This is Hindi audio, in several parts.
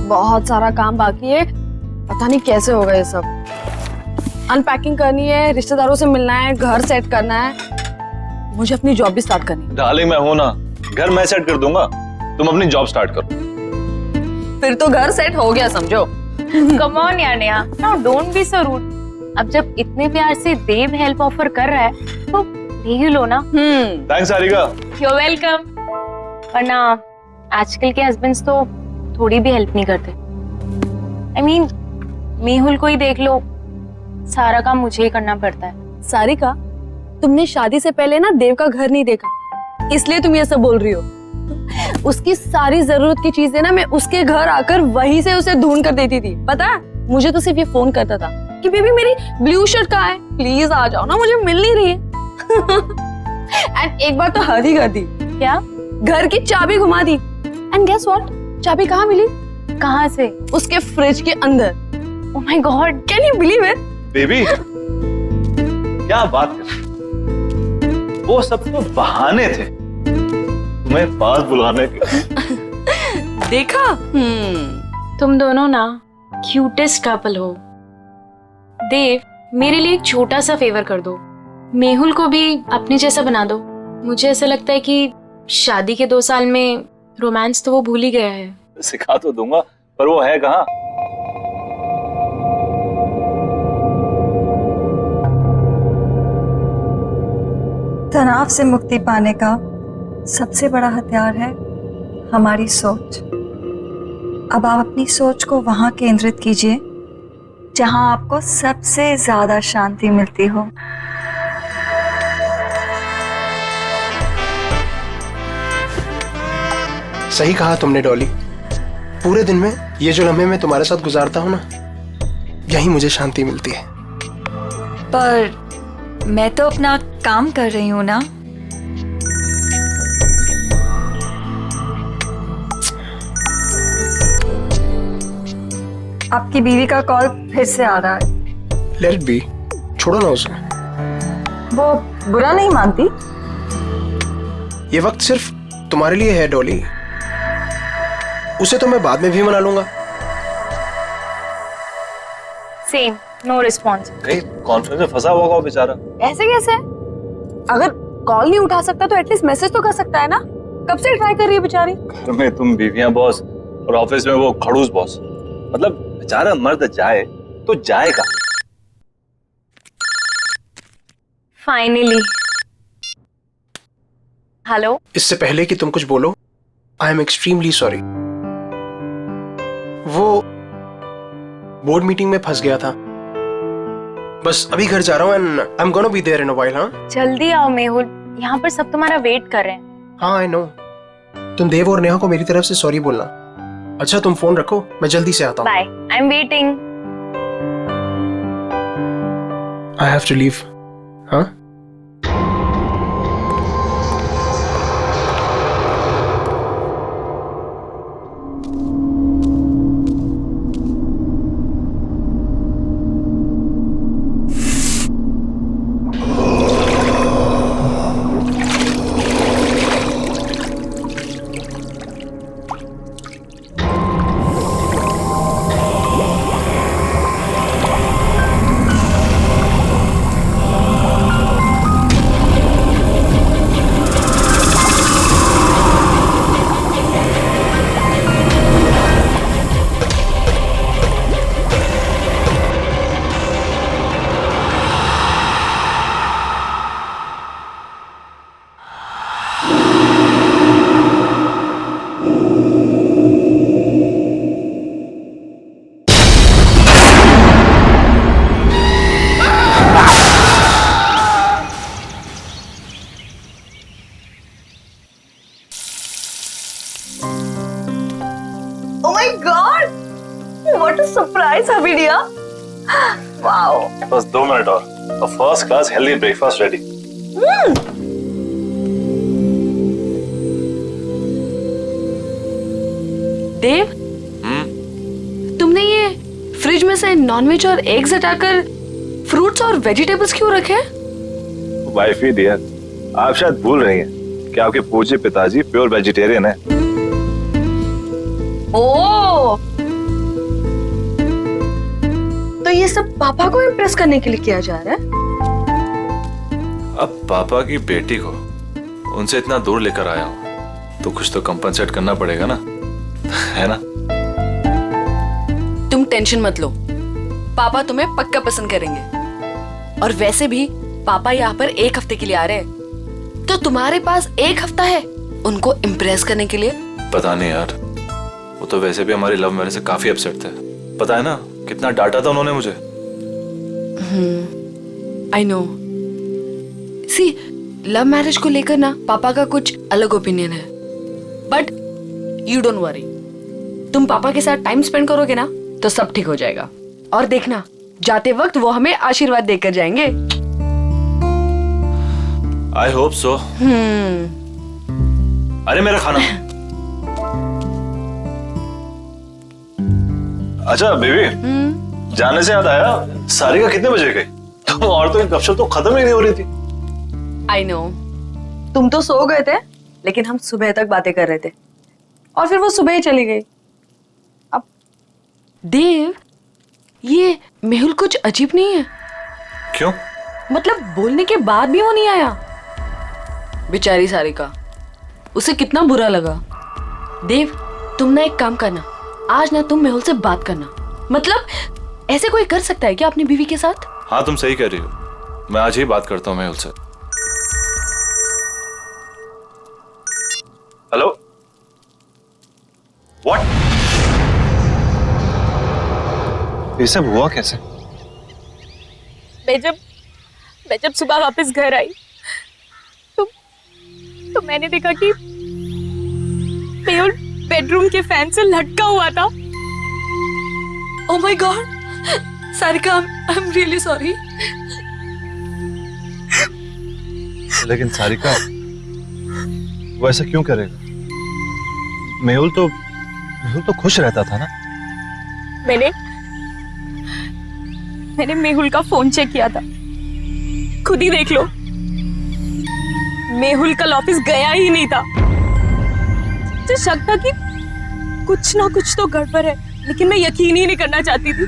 बहुत सारा काम बाकी है, पता नहीं कैसे होगा ये सब। अनपैकिंग करनी है, रिश्तेदारों से मिलना है, घर सेट करना है, मुझे अपनी जॉब भी स्टार्ट करनी है। डार्लिंग मैं हूं ना, घर मैं सेट कर दूंगा, तुम अपनी जॉब स्टार्ट करो। फिर तो घर सेट हो गया समझो। कम ऑन यार Neha, now don't be so rude. अब जब इतने प्यार से देव हेल्प ऑफर कर रहा है तो ले ही लो ना। थैंक्स सारिका। You welcome. वरना आजकल के हस्बैंड्स तो थोड़ी भी हेल्प नहीं करते। I mean, मेहुल को ही देख लो, सारा काम मुझे ही करना पड़ता है। सारिका, तुमने शादी से पहले ना देव का घर नहीं देखा, इसलिए तुम ये सब बोल रही हो। उसकी सारी जरूरत की चीजें ना मैं उसके घर आकर वहीं से उसे ढूंढ कर देती थी। पता है, मुझे तो सिर्फ ये फोन करता था कि बेबी मेरी ब्लू शर्ट कहाँ है, प्लीज आ जाओ ना, मुझे मिल नहीं रही है। एंड एक बार तो हद ही कर दी। क्या? घर की चाबी घुमा दी। एंड गेस व्हाट, चाबी कहाँ मिली? कहाँ से? उसके फ्रिज के अंदर। Oh my God, can you believe it? Baby क्या बात कर, वो सब तो बहाने थे तुम्हें पास बुलाने के। देखा? तुम दोनों ना क्यूटेस्ट कपल हो। देव, मेरे लिए एक छोटा सा फेवर कर दो, मेहुल को भी अपने जैसा बना दो। मुझे ऐसा लगता है कि शादी के 2 साल में रोमांस तो वो भूल ही गया है। सिखा तो दूंगा, पर वो है कहाँ? तनाव से मुक्ति पाने का सबसे बड़ा हथियार है हमारी सोच। अब आप अपनी सोच को वहां केंद्रित कीजिए जहां आपको सबसे ज्यादा शांति मिलती हो। सही कहा तुमने डॉली, पूरे दिन में ये जो लम्हे मैं तुम्हारे साथ गुजारता हूँ ना, यही मुझे शांति मिलती है। पर मैं तो अपना काम कर रही हूँ ना। आपकी बीवी का कॉल फिर से आ रहा है। लेट इट बी, छोड़ो ना उसे। वो बुरा नहीं मानती। ये वक्त सिर्फ तुम्हारे लिए है डॉली, उसे तो मैं बाद में भी मना लूंगा। Same, no response. कहीं कॉन्फ्रेंस में फंसा होगा वो बेचारा। ऐसे कैसे? अगर कॉल नहीं उठा सकता तो एटलीस्ट मैसेज तो कर सकता है ना। कब से ट्राई कर रही है बेचारी। घर में तुम बीवियां बॉस और ऑफिस में वो खड़ूस बॉस, मतलब बेचारा मर्द जाए तो जाएगा। फाइनली। हेलो। इससे पहले कि तुम कुछ बोलो, आई एम एक्सट्रीमली सॉरी। वो बोर्ड मीटिंग में फंस गया था, बस अभी घर जा रहा हूँ and I am gonna be there in a while. हाँ जल्दी आओ मेहुल, यहाँ पर सब तुम्हारा वेट कर रहे हैं। हाँ आई नो। तुम देव और नेहा को मेरी तरफ से सॉरी बोलना। अच्छा तुम फोन रखो, मैं जल्दी से आता हूँ। Bye, I am waiting. I have to leave. हाँ Oh my God! What a surprise, Habidia! Wow! बस 2 मिनट और first class healthy breakfast ready. Dev, तुमने ये फ्रिज में से नॉनवेज और एग्स हटाकर फ्रूट्स और वेजिटेबल्स क्यों रखे? वाइफ ही डियर, आप शायद भूल रही हैं कि आपके पूज्य पिताजी प्योर वेजिटेरियन है। ओह, ये सब पापा को इम्प्रेस करने के लिए किया जा रहा है? अब पापा की बेटी को उनसे इतना दूर लेकर आया हूं तो कुछ तो कंपनसेट करना पड़ेगा ना, है ना? तुम टेंशन मत लो, पापा तुम्हें पक्का पसंद करेंगे। और वैसे भी पापा यहाँ पर 1 हफ्ते के लिए आ रहे हैं, तो तुम्हारे पास 1 हफ्ता है उनको इम्प्रेस करने के लिए। पता नहीं यार, वो तो वैसे भी हमारी लव मैरिज से काफी अपसेट थे। पता है ना कितना डांटा था उन्होंने मुझे। I know. See, love marriage को लेकर ना पापा का कुछ अलग ओपिनियन है, बट यू डोंट वरी। तुम पापा के साथ टाइम स्पेंड करोगे ना तो सब ठीक हो जाएगा। और देखना, जाते वक्त वो हमें आशीर्वाद देकर जाएंगे। I hope so. अरे मेरा खाना। अच्छा बेबी, जाने से याद आया, सारिका कितने बजे गई? तुम और तो गपशप तो खत्म ही नहीं हो रही थी। आई नो, तुम तो सो गए थे, लेकिन हम सुबह तक बातें कर रहे थे और फिर वो सुबह ही चली गई। अब देव, ये मेहुल कुछ अजीब नहीं है? क्यों? मतलब बोलने के बाद भी वो नहीं आया। बेचारी सारिका, उसे कितना बुरा लगा। देव, तुम ना एक काम करना, आज ना तुम मेहुल से बात करना। मतलब ऐसे कोई कर सकता है क्या अपनी बीवी के साथ? हाँ तुम सही कह रही हो, मैं आज ही बात करता हूँ मेहुल से। Hello, what? ये सब हुआ कैसे? मैं जब सुबह वापस घर आई तो मैंने देखा कि मेहुल बेडरूम के फैन से लटका हुआ था। Oh my God, Sarika, I am really sorry. लेकिन सारिका, वो ऐसा क्यों करेगा? मेहुल तो खुश रहता था ना। मैंने मेहुल का फोन चेक किया था, खुद ही देख लो। मेहुल कल ऑफिस गया ही नहीं था। मुझे शक था कि कुछ ना कुछ तो गड़बड़ है, लेकिन मैं यकीन ही नहीं करना चाहती थी।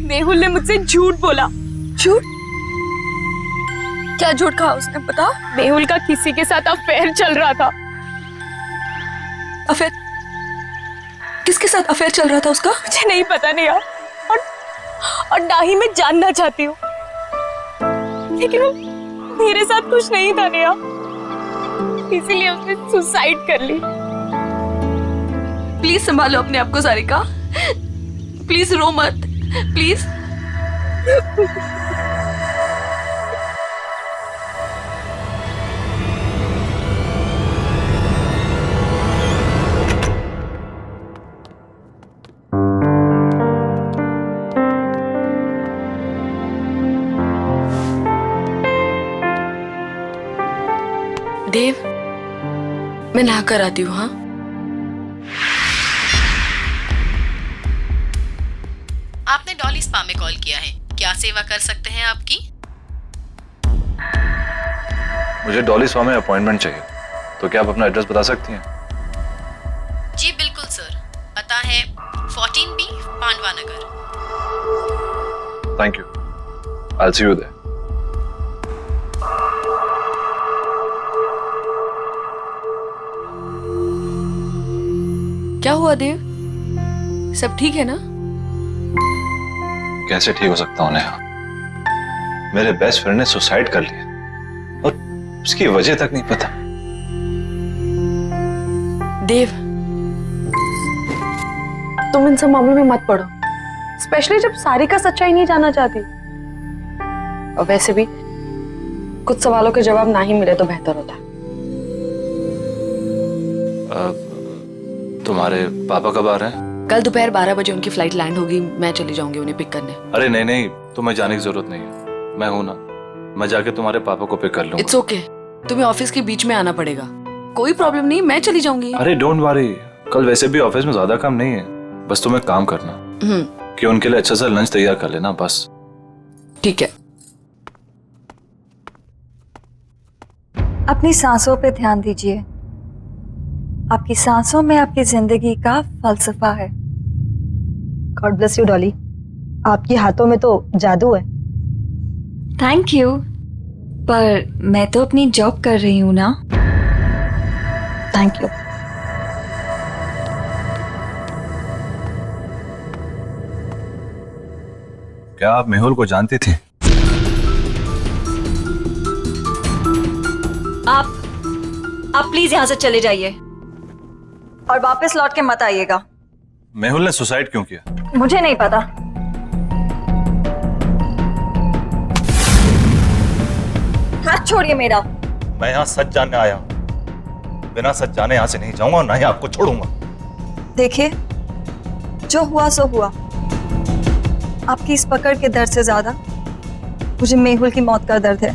मेहुल ने मुझसे झूठ बोला। झूठ? क्या झूठ कहा उसने, बता? मेहुल का किसी के साथ अफेयर चल रहा था। अफेयर? किसके साथ अफेयर चल रहा था उसका? मुझे नहीं पता नहीं यार, और ना ही मैं जानना चाहती हूँ, लेकिन वो मेरे साथ कुछ नहीं था नेहा, इसीलिए उसने सुसाइड कर ली। प्लीज संभालो अपने आप को सारिका, प्लीज रो मत, प्लीज। देव, मैं नहा कर आती हूँ। हाँ, आपने डॉली स्पा में कॉल किया है, क्या सेवा कर सकते हैं आपकी? मुझे डॉली स्पा में अपॉइंटमेंट चाहिए, तो क्या आप अपना एड्रेस बता सकती हैं? जी बिल्कुल सर, पता है 14B Pandava Nagar. Thank you, I will see you there. क्या हुआ देव, सब ठीक है ना? कैसे ठीक हो सकता हूँ नेहा? मेरे बेस्ट फ्रेंड ने सुसाइड कर लिया और उसकी वजह तक नहीं पता। देव, तुम इन सब मामलों में मत पड़ो, स्पेशली जब सारिका सच्चाई नहीं जानना चाहती। और वैसे भी कुछ सवालों के जवाब ना ही मिले तो बेहतर होता है। तुम्हारे पापा कब आ रहे हैं? कल दोपहर 12 बजे उनकी फ्लाइट लैंड होगी, मैं चली जाऊंगी उन्हें पिक करने। अरे नहीं नहीं, तुम्हें जाने की जरूरत नहीं है, मैं हूं ना, मैं जाके तुम्हारे पापा को पिक कर लूंगा। इट्स ओके, तुम्हें ऑफिस के बीच में आना पड़ेगा, कोई प्रॉब्लम नहीं, मैं चली जाऊंगी। अरे डोंट वरी, कल वैसे भी ऑफिस में ज्यादा काम नहीं है, बस तुम्हें काम करना कि उनके लिए अच्छा सा लंच तैयार कर लेना, बस। ठीक है। अपनी सांसों पे ध्यान दीजिए, आपकी सांसों में आपकी जिंदगी का फलसफा है। God bless you Dolly. आपके हाथों में तो जादू है। थैंक यू, पर मैं तो अपनी जॉब कर रही हूँ ना। Thank you. क्या आप मेहुल को जानती थी? आप प्लीज यहाँ से चले जाइए और वापस लौट के मत आइएगा। मेहुल ने सुसाइड क्यों किया? मुझे नहीं पता। हाथ छोड़िए मेरा। मैं यहाँ सच जानने आया हूँ, बिना सच जाने यहाँ से नहीं जाऊंगा और ना ही आपको छोड़ूंगा। देखिए, जो हुआ सो हुआ। आपकी इस पकड़ के दर्द से ज्यादा मुझे मेहुल की मौत का दर्द है।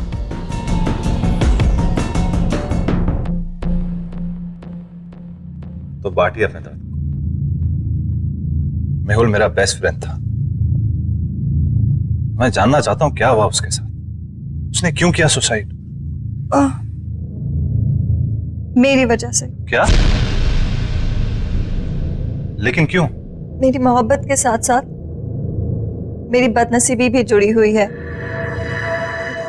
तो बांटिए अपने दर्द। मेहुल मेरा बेस्ट फ्रेंड था। मैं जानना चाहता हूं क्या हुआ उसके साथ। उसने क्यों किया सुसाइड? मेरी वजह से। क्या? लेकिन क्यों? मेरी मोहब्बत के साथ साथ मेरी बदनसीबी भी जुड़ी हुई है।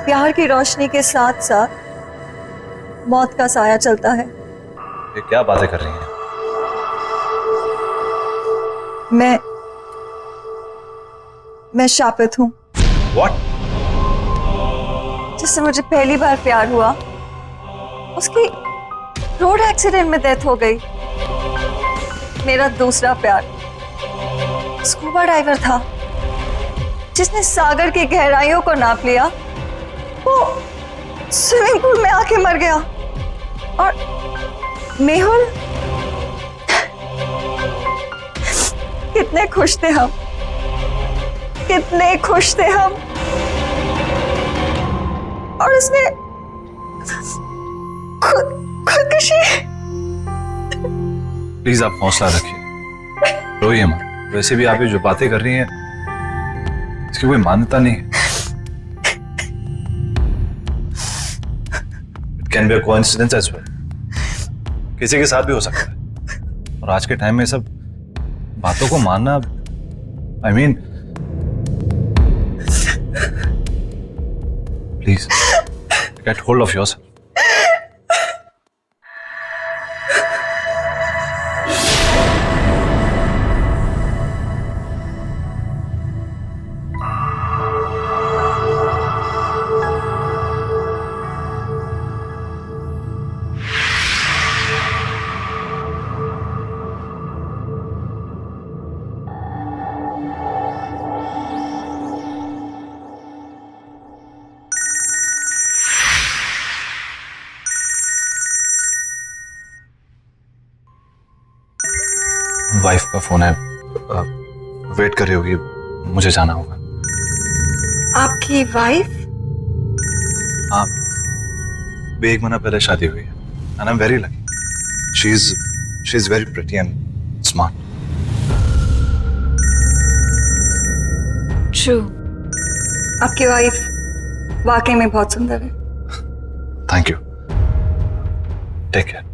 प्यार की रोशनी के साथ साथ मौत का साया चलता है। ये क्या बातें कर रही हैं? मैं शापित हूं। What? जिससे मुझे पहली बार प्यार हुआ, उसकी रोड एक्सीडेंट में डेथ हो गई। मेरा दूसरा प्यार स्कूबा डाइवर था, जिसने सागर की गहराइयों को नाप लिया। वो स्विमिंग पूल में आके मर गया। और मेहुल, कितने खुश थे हम, कितने खुश थे हम। और उसने खुदकुशी। प्लीज आप हौसला रखिए, रोइए मत। वैसे भी आप ये जो बातें कर रही हैं इसकी कोई मान्यता नहीं है। It can be a coincidence as well. किसी के साथ भी हो सकता है। और आज के टाइम में सब बातों को मानना, I mean, please get hold of yourself. Wife का फोन है, वेट कर रही होगी, मुझे जाना होगा। आपकी वाइफ? हाँ, भी 1 महीना पहले शादी हुई है। And I am very lucky. She is very pretty and smart. True, आपकी वाइफ वाकई में बहुत सुंदर है। Thank you, take care.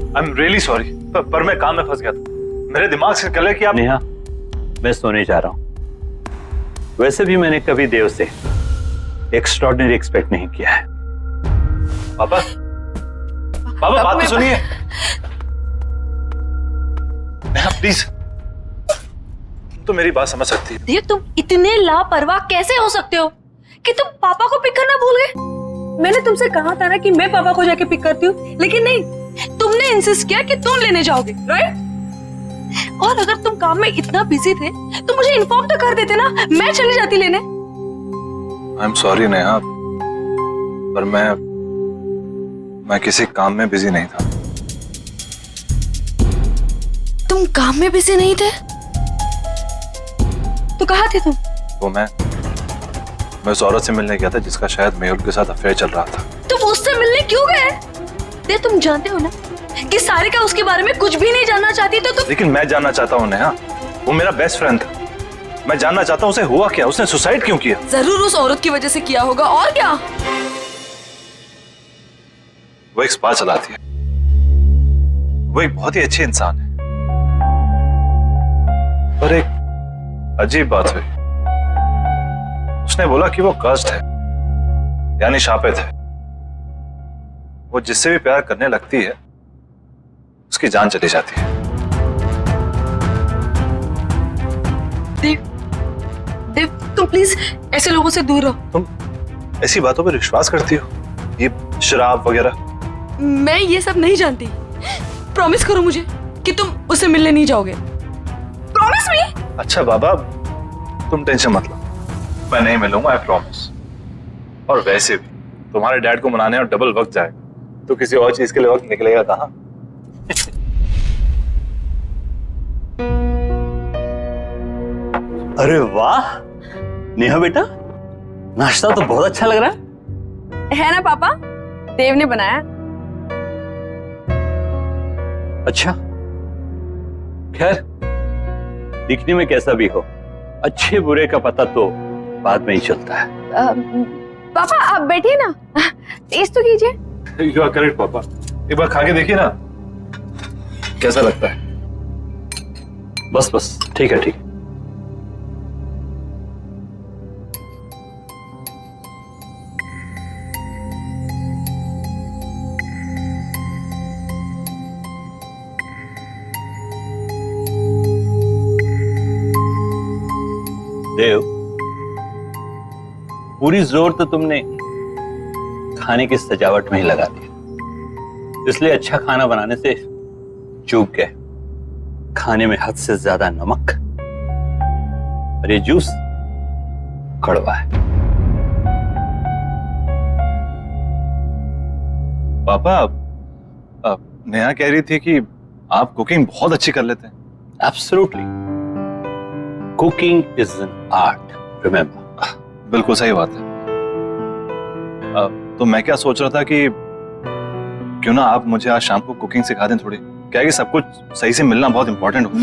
I am really sorry, पर मैं काम में फंस गया था। मेरे दिमाग से निकल कि आप। नेहा, मैं सोने जा रहा हूं। वैसे भी मैंने कभी देव से एक्स्ट्रॉर्डिनरी एक्सपेक्ट नहीं किया है। पापा, पापा बात तो सुनिए। नेहा प्लीज, तुम तो मेरी बात समझ सकती है। देव, तुम इतने लापरवाह कैसे हो सकते हो कि तुम पापा को पिक करना भूल गए? मैंने तुमसे कहा था ना कि मैं पापा को जाके पिक करती हूँ, लेकिन नहीं, तुमने इंसिस्ट किया कि तुम लेने जाओगे, राइट? और अगर तुम काम में इतना बिजी थे तो मुझे इन्फॉर्म तो कर देते ना, मैं चली जाती लेने। आई एम सॉरी नेहा, पर मैं किसी काम में बिजी नहीं था। तुम काम में बिजी नहीं थे? कहाँ थे तुम? तो मैं उस औरत से मिलने गया था जिसका शायद मेहुल के साथ अफेयर चल रहा था। तुम उससे मिलने क्यों गए? देव, तुम जानते हो ना कि सारिका उसके बारे में कुछ भी नहीं जानना चाहती, तो तुम। लेकिन मैं जानना चाहता हूँ नेहा, वो मेरा बेस्ट फ्रेंड था। मैं जानना चाहता हूँ उसे हुआ क्या, उसने सुसाइड क्यों किया? जरूर उस औरत की वजह से किया होगा, और क्या? वो एक स्पा चलाती है, वो एक बहुत ही अच्छी इंसान है। पर एक अजीब बात हुई, उसने बोला कि वो कर्स्ड है, यानी शापित है। वो जिससे भी प्यार करने लगती है उसकी जान चली जाती है। देव, तुम प्लीज ऐसे लोगों से दूर रहो। तुम ऐसी बातों पर विश्वास करती हो, ये शराब वगैरह? मैं ये सब नहीं जानती। प्रॉमिस करो मुझे कि तुम उससे मिलने नहीं जाओगे। Promise me. अच्छा बाबा, तुम टेंशन मत लो, मैं नहीं मिलूंगा, आई प्रॉमिस। और वैसे भी तुम्हारे डैड को मनाने और डबल वक्त जाएगा, तो किसी और चीज के लिए वक्त निकलेगा कहाँ? अरे वाह नेहा बेटा, नाश्ता तो बहुत अच्छा लग रहा है ना पापा? देव ने बनाया। अच्छा, खैर दिखने में कैसा भी हो, अच्छे बुरे का पता तो बाद में ही चलता है। पापा आप बैठिए ना, टेस्ट तो कीजिए। यू आर करेक्ट पापा, एक बार खा के देखिए ना कैसा लगता है। बस बस, ठीक है ठीक है। देव, पूरी जोर तो तुमने खाने की सजावट में ही लगा दिया, इसलिए अच्छा खाना बनाने से चूक गए। खाने में हद से ज्यादा नमक, और ये जूस कड़वा है। पापा, नेहा कह रही थी कि आप कुकिंग बहुत अच्छी कर लेते हैं। Absolutely, cooking is an art, remember. बिल्कुल सही बात है। तो मैं क्या सोच रहा था कि क्यों ना आप मुझे आज शाम को कुकिंग सिखा दें थोड़ी, क्या है कि सब कुछ सही से मिलना बहुत इंपॉर्टेंट होता है।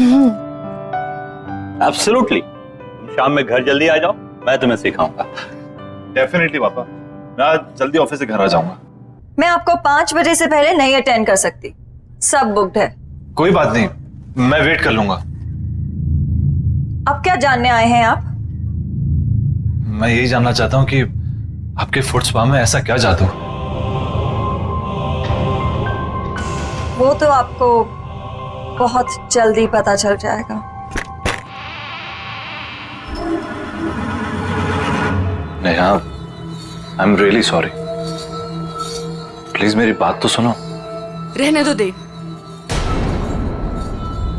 एब्सोल्युटली, तुम शाम में घर जल्दी आ जाओ, मैं तुम्हें सिखाऊंगा। डेफिनेटली पापा, मैं आज जल्दी ऑफिस से घर आ जाऊंगा। मैं आपको 5 बजे से पहले नहीं अटेंड कर सकती, सब बुक्ड है। कोई बात नहीं, मैं वेट कर लूंगा। अब क्या जानने आए हैं आप? मैं यही जानना चाहता हूँ कि आपके फुट स्पा में ऐसा क्या जादू? वो तो आपको बहुत जल्दी पता चल जाएगा। नेहा, आई एम रियली सॉरी, प्लीज मेरी बात तो सुनो। रहने दो देव,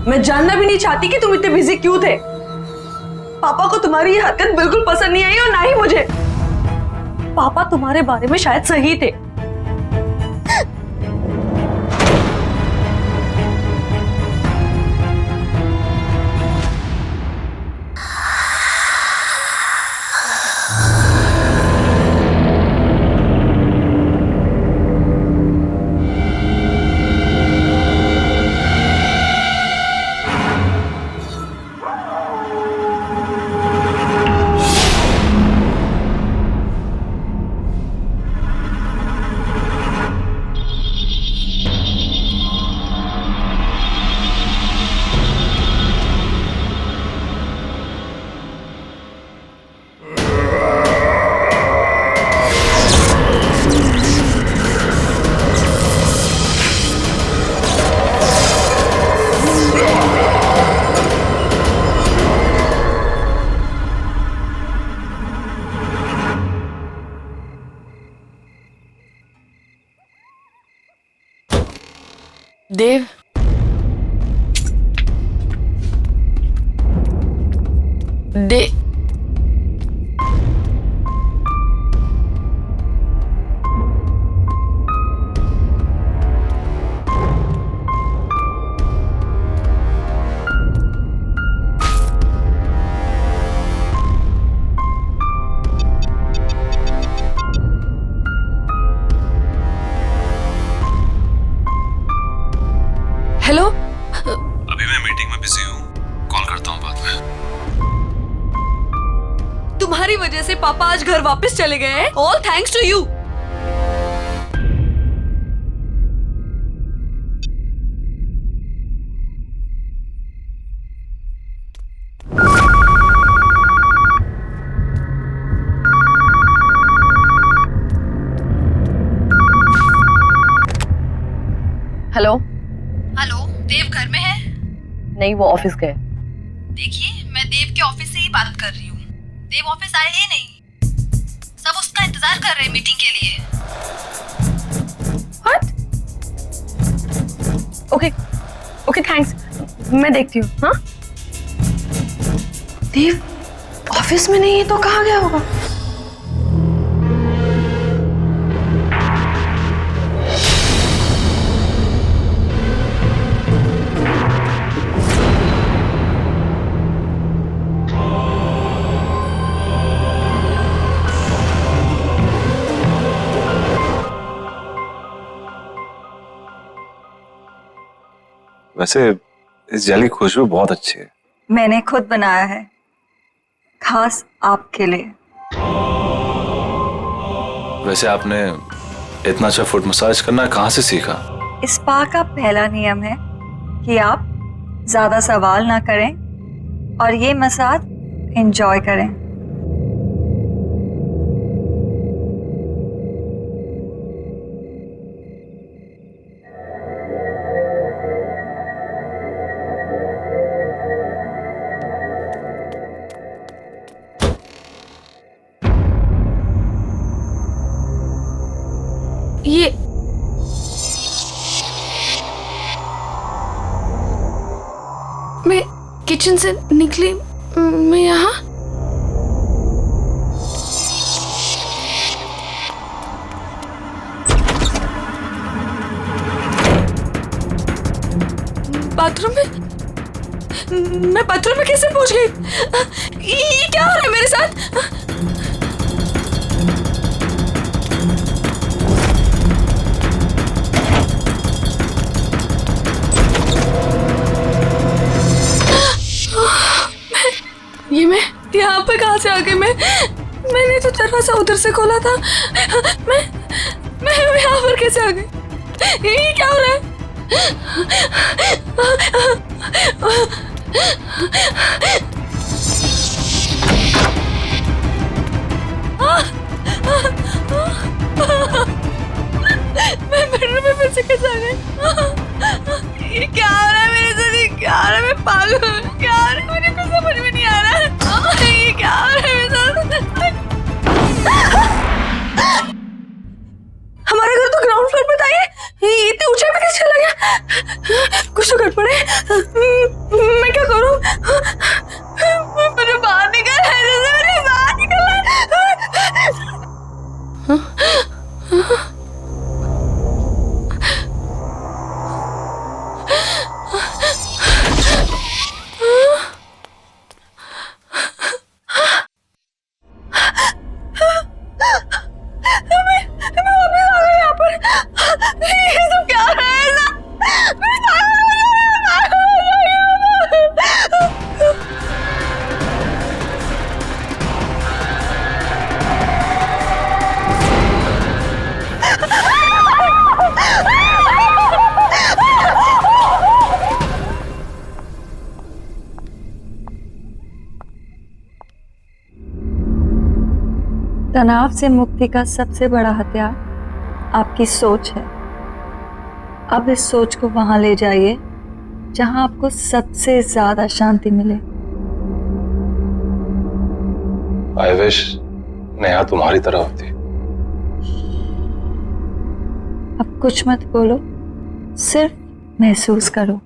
मैं जानना भी नहीं चाहती कि तुम इतने बिजी क्यों थे। पापा को तुम्हारी ये हरकत बिल्कुल पसंद नहीं आई, और ना ही मुझे। पापा तुम्हारे बारे में शायद सही थे। देव, तुम्हारी वजह से पापा आज घर वापस चले गए हैं। All thanks to you. Hello hello, Dev घर में है? नहीं, वो ऑफिस गए। देखिए, मैं देव के ऑफिस से ही बात कर रही हूँ। देव ऑफिस आए ही नहीं। सब उसका इंतजार कर रहे हैं मीटिंग के लिए। व्हाट? ओके ओके थैंक्स, मैं देखती हूँ। हाँ, देव ऑफिस में नहीं है तो कहाँ गया होगा? वैसे इस जेल की खुशबू बहुत अच्छी है। मैंने खुद बनाया है, खास आपके लिए। वैसे आपने इतना अच्छा फुट मसाज करना कहाँ से सीखा? इस स्पा का पहला नियम है कि आप ज्यादा सवाल ना करें और ये मसाज एंजॉय करें। ये मैं किचन से निकली, मैं यहाँ बाथरूम में, मैं बाथरूम में कैसे पहुंच गई? ये क्या हो रहा है मेरे साथ? ये मैं यहाँ पे कहाँ से आ गई? मैंने तो दरवाजा उधर से खोला था। मैं यहाँ पर कैसे आ गई? ये क्या हो रहा है? मैं बेडरूम में फिर से कैसे आ गई? ये क्या हो रहा है मेरे साथ? ये क्या हो रहा है? मैं पागल हूँ। क्या हो रहा है? मुझे कुछ समझ में नहीं आ रहा है। ये क्या हो रहा है मेरे साथ? हमारा घर तो ग्राउंड फ्लोर पे था। ये इतने ऊंचाई पे कैसे चला गया? कुछ तो गड़बड़ है। मैं क्या करूँ? मुझे बाहर निकलना है, मुझे बाहर निकलना है। तनाव से मुक्ति का सबसे बड़ा हथियार आपकी सोच है। अब इस सोच को वहां ले जाइए जहां आपको सबसे ज्यादा शांति मिले। आई विश नेहा तुम्हारी तरह होती। अब कुछ मत बोलो, सिर्फ महसूस करो।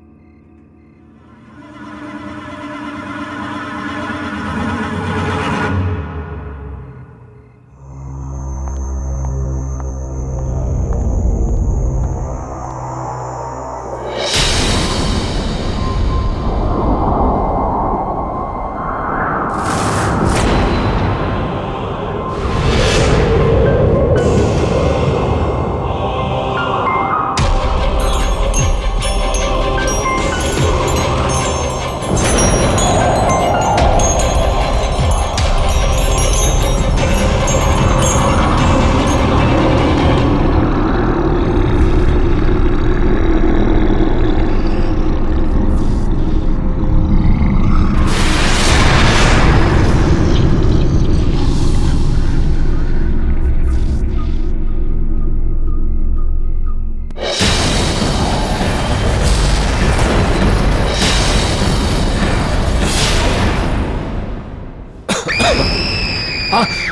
देव,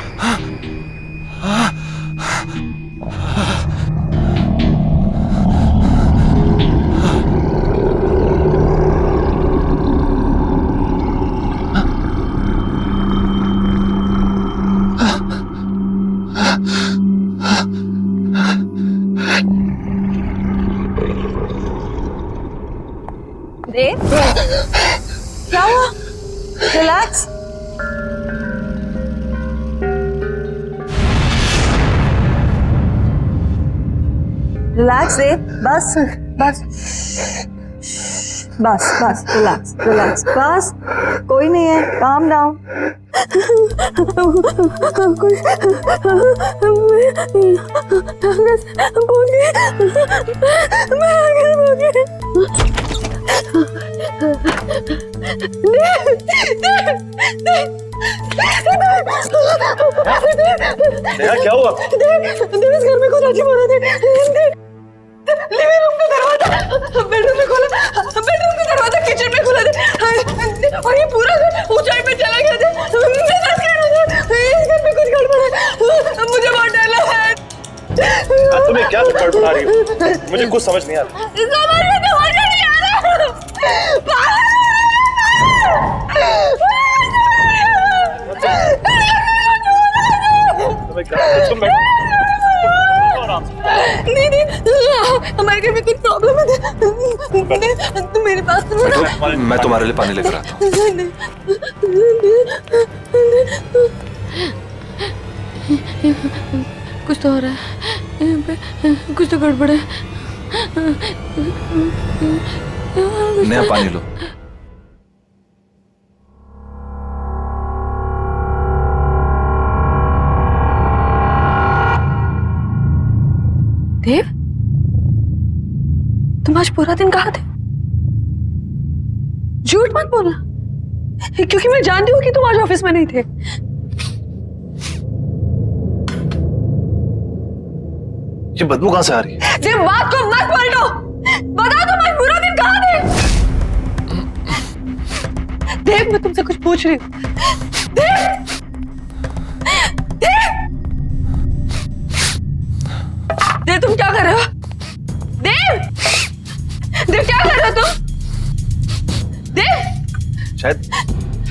क्या हुआ? रिलैक्स। रिलैक्स देव, बस बस बस बस, रिलैक्स रिलैक्स, बस कोई नहीं है, काम डाउन। नेहा क्या हुआ? इस घर में कुछ अजीब हो रहा था। लिविंग रूम का दरवाजा बेडरूम में खोला, बेडरूम का दरवाजा किचन में खोला था, और ये पूरा घर ऊंचाई पे चला गया था। इस घर में कुछ गड़बड़ है, मुझे बहुत डर लग रहा है। तुम्हें क्या बड़बड़ा रही हो? मुझे कुछ समझ नहीं आ रहा। समझ में तो मजा नहीं आ रहा। तुम्हें क्या? तुम बैठो आराम से। नहीं, हमारे घर में कुछ प्रॉब्लम है। तुम मेरे पास सुनो। मैं तुम्हारे लिए पानी लेकर आता हूँ। कुछ तो हो रहा है यहाँ पे, कुछ तो गड़बड़ है। नेहा पानी लो। देव, तुम आज पूरा दिन कहाँ थे? झूठ मत बोलना, क्योंकि मैं जानती हूँ कि तुम आज ऑफिस में नहीं थे। ये बदबू कहाँ से आ रही है? देव, बात को मत पलटो, बताओ तुम आज पूरा दिन कहाँ थे? देव, मैं तुमसे कुछ पूछ रही हूँ। देव, देव, देव, तुम क्या कर रहे हो? देव, देव, क्या कर रहे हो तुम? देव, शायद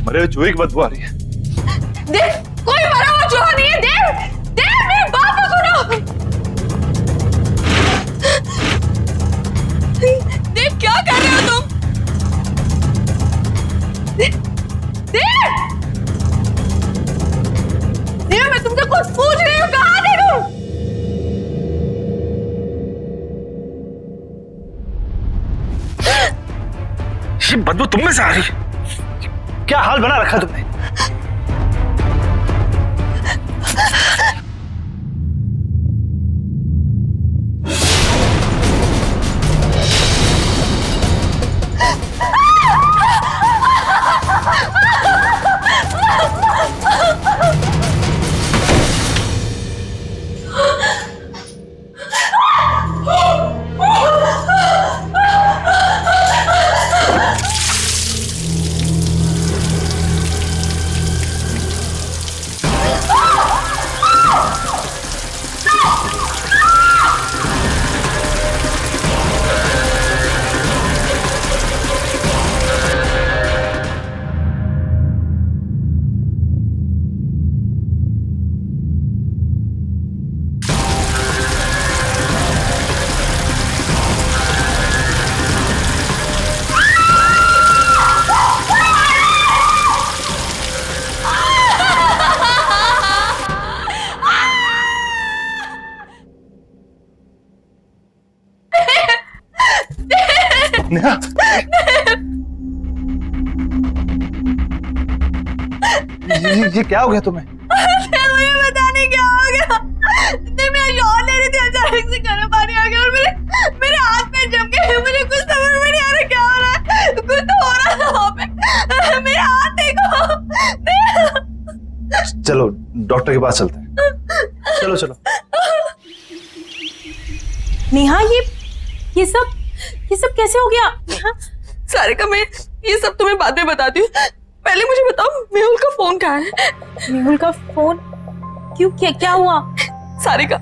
मरे हुए चूहे की बदबू आ रही है। देव, कोई मरा हुआ चूहा नहीं है। देव, देव, मेरी बात तो सुनो। देव, क्या कर रहे हो तुम? देव, देव, मैं तुमसे कुछ पूछ रही हूँ, कहाँ थे तुम? ये बदबू तुम में से आ रही है? क्या हाल बना रखा तुमने? नेहा, ये क्या हो गया तुम्हें? मुझे पता नहीं क्या हो गया। मैं शॉट ले रही थी, अचानक से गर्म पानी आ गया और मेरे हाथ में जम गए। मुझे कुछ समझ में नहीं आ रहा क्या हो रहा है। कुछ तो हो रहा था वहाँ पे। मेरे हाथ देखो। चलो डॉक्टर के पास चलते हैं। चलो चलो। नेहा, ये सब कैसे हो गया? नेहा, सारिका, मैं ये सब तुम्हें बाद में बताती हूँ, पहले मुझे बताओ मेहुल का फोन कहाँ है? मेहुल का फोन? क्यों, क्या हुआ? सारिका,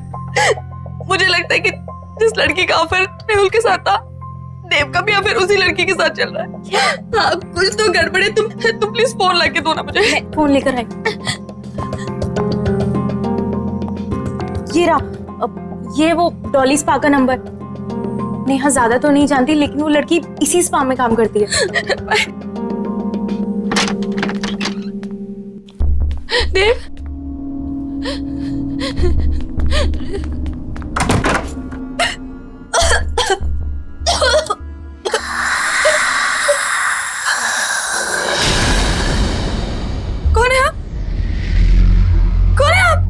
मुझे लगता है कि जिस लड़की का अफेयर मेहुल के साथ था, देव का भी अफेयर उसी लड़की के साथ चल रहा है। हाँ, कुछ तो गड़बड़ है। तुम प्लीज फोन लाके दो ना मुझे। मैं फोन लेकर आई। ये रहा, ये वो डॉली स्पा का नंबर। नेहा ज्यादा तो नहीं जानती, लेकिन वो लड़की इसी स्पा में काम करती है। देव, कौन है आप? कौन है आप?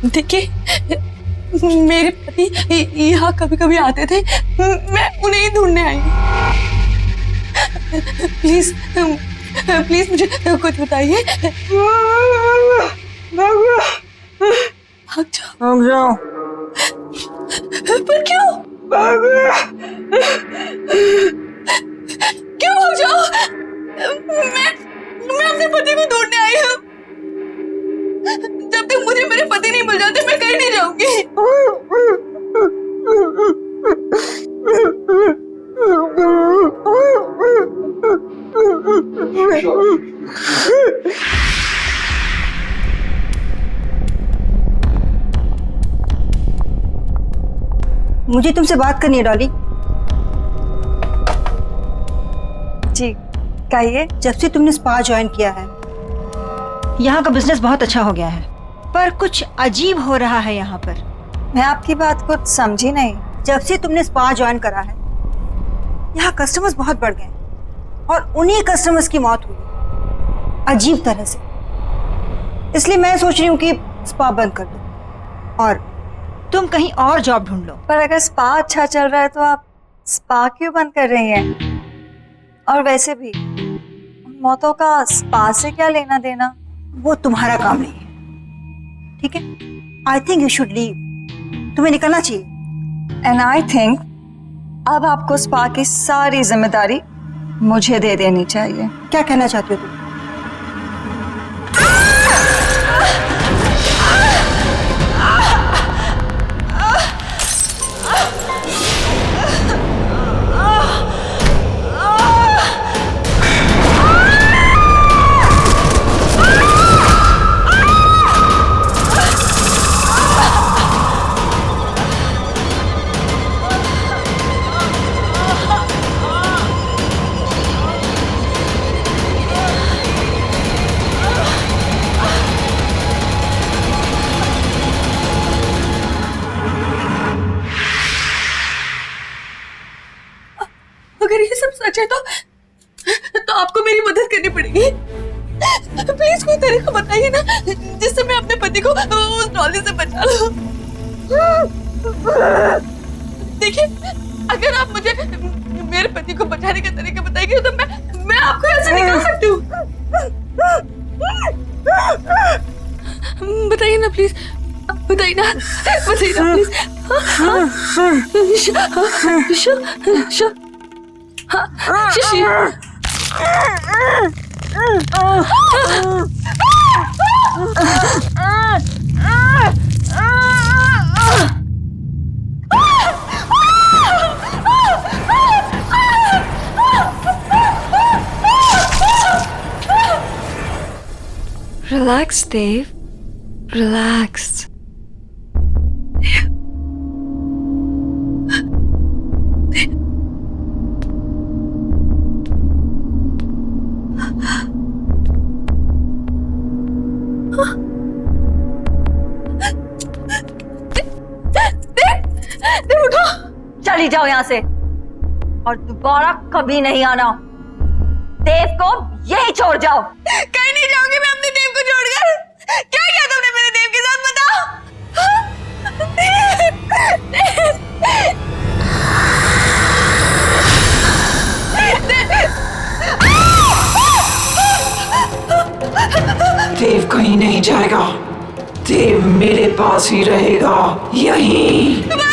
देखिए, मेरे पति यहाँ कभी कभी आते थे, मैं उन्हें ही ढूंढने आई हूँ। प्लीज प्लीज मुझे कुछ बताइए। भाग जाओ। पर क्यों? क्यों भाग जाओ? मैं अपने पति को ढूंढने आई हूँ। जब तक मुझे मेरे पति नहीं मिल जाते, मैं कहीं नहीं जाऊंगी। मुझे तुमसे बात करनी है डॉली। जी कहिए। जब से तुमने स्पा ज्वाइन किया है, यहाँ का बिजनेस बहुत अच्छा हो गया है, पर कुछ अजीब हो रहा है यहाँ पर। मैं आपकी बात कुछ समझी नहीं। जब से तुमने स्पा ज्वाइन करा है, यहाँ कस्टमर्स बहुत बढ़ गए और उन्हीं कस्टमर्स की मौत हुई अजीब तरह से। इसलिए मैं सोच रही हूँ कि स्पा बंद कर दो और तुम कहीं और जॉब ढूंढ लो। पर अगर स्पा अच्छा चल रहा है तो आप स्पा क्यों बंद कर रही हैं? और वैसे भी मौतों का स्पा से क्या लेना देना? वो तुम्हारा काम नहीं है, ठीक है? I think you should leave. तुम्हें निकलना चाहिए। एंड आई थिंक अब आपको स्पा की सारी जिम्मेदारी मुझे दे देनी चाहिए। क्या कहना चाहती हो तुम? अगर ये सब सच है तो आपको मेरी मदद करनी पड़ेगी। प्लीज कोई तरीका बताइए ना, जिससे मैं अपने पति को उस डॉली से बचा लूं। देखिए, अगर आप मुझे मेरे पति को बचाने का तरीका बताएंगे तो मैं आपको यहाँ से निकाल सकती हूँ। बताइए ना प्लीज, बताइए ना प्लीज। शिशी। Relax Dev, relax. चली जाओ यहाँ से और दोबारा कभी नहीं आना। देव को यही छोड़ जाओ। कहीं नहीं जाऊंगी मैं अपने देव को छोड़कर। क्या किया तुमने मेरे देव के साथ, बताओ। देव कहीं नहीं। नहीं जाएगा। देव मेरे पास ही रहेगा, यहीं।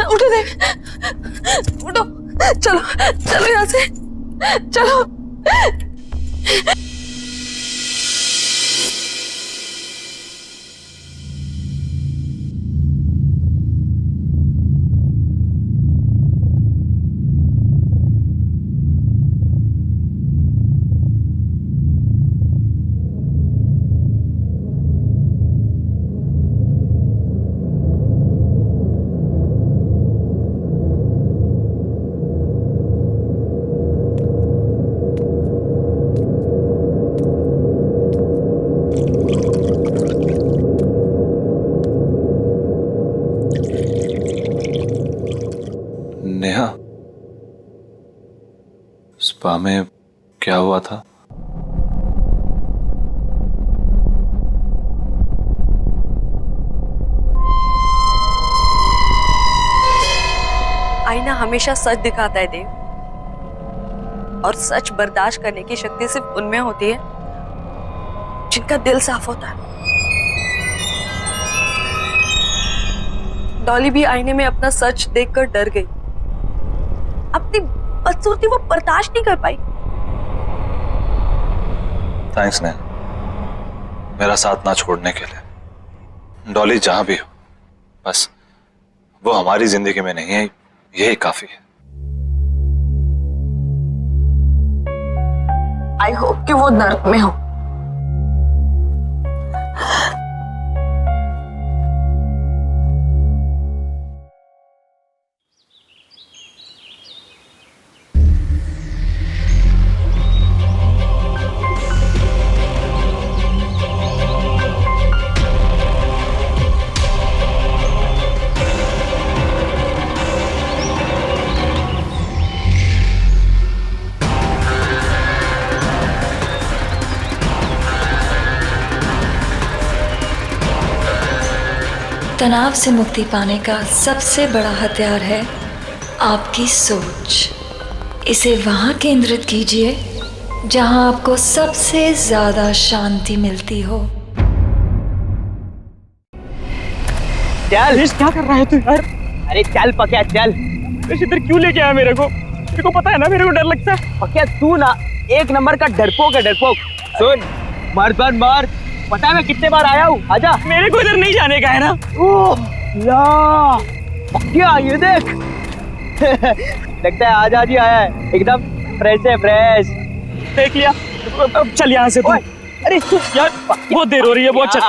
उठो देव, उठो, चलो चलो यहाँ से, चलो। नेहा, स्पा में क्या हुआ था? आईना हमेशा सच दिखाता है देव, और सच बर्दाश्त करने की शक्ति सिर्फ उनमें होती है जिनका दिल साफ होता है। डॉली भी आईने में अपना सच देखकर डर गई, अपनी बदसूरती वो बर्दाश्त नहीं कर पाई। थैंक्स नेहा, मेरा साथ ना छोड़ने के लिए। डॉली जहां भी हो, बस वो हमारी जिंदगी में नहीं है, यही काफी है। आई होप कि वो नर्क में हो। तनाव से मुक्ति पाने का सबसे बड़ा हथियार है आपकी सोच। इसे वहाँ केंद्रित कीजिए जहाँ आपको सबसे ज्यादा शांति मिलती हो। चल क्या कर रहा है तू यार? अरे चल पक्या चल। इधर क्यों लेके आया मेरे को? तेरे को पता है ना मेरे को डर लगता है। पक्या तू ना एक नंबर का डरपोक है डरपोक। सुन मर्दन मार, पता है मैं कितने बार आया हूँ। आजा। मेरे को इधर नहीं जाने का है ना। ओह ला पक्या ये देख। लगता है आजा जी आया है, एकदम फ्रेश है फ्रेश। देख लिया। अब चल यहाँ से तू। अरे तू यार बहुत देर हो रही है बहुत। चल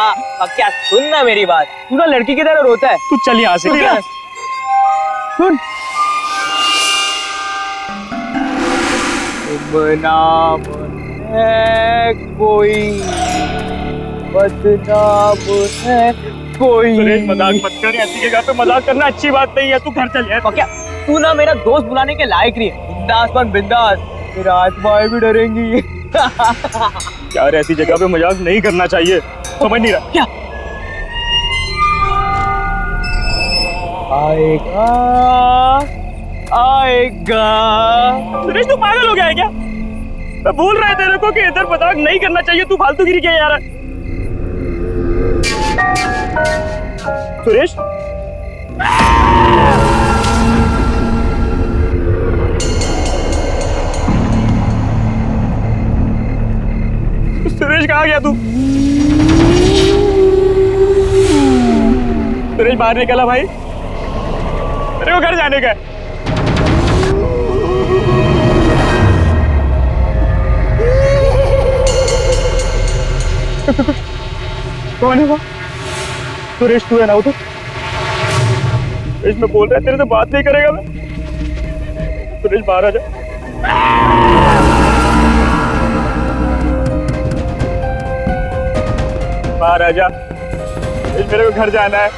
पक्या सुन ना मेरी बात, तू ना लड़की की तरह रोता है। तू चल यहाँ से। सुन बदनाम है कोई, बदनाम है कोई। मजाक मत कर, ऐसी जगह पे मजाक करना अच्छी बात नहीं है। तू घर चल यार। पक्या तू ना मेरा दोस्त बुलाने के लायक नहीं है। बिंदास बन बिंदास, मेरा आत्माएं भी डरेंगी। यार ऐसी जगह पे मजाक नहीं करना चाहिए, समझ नहीं रहा क्या? आएगा आएगा। सुरेश तू पागल हो गया है क्या? मैं बोल रहा है तेरे को कि इधर मजाक नहीं करना चाहिए, तू फालतूगिरी क्या यार? सुरेश सुरेश कहाँ गया तू? सुरेश बाहर निकला भाई, मेरे को घर जाने का है। कौन है वो? सुरेश तू है ना? उधर सुरेश मैं बोल रहा है तेरे से बात नहीं करेगा मैं। सुरेश बाहर आ जा। बाहर आ जा, मेरे को घर जाना है।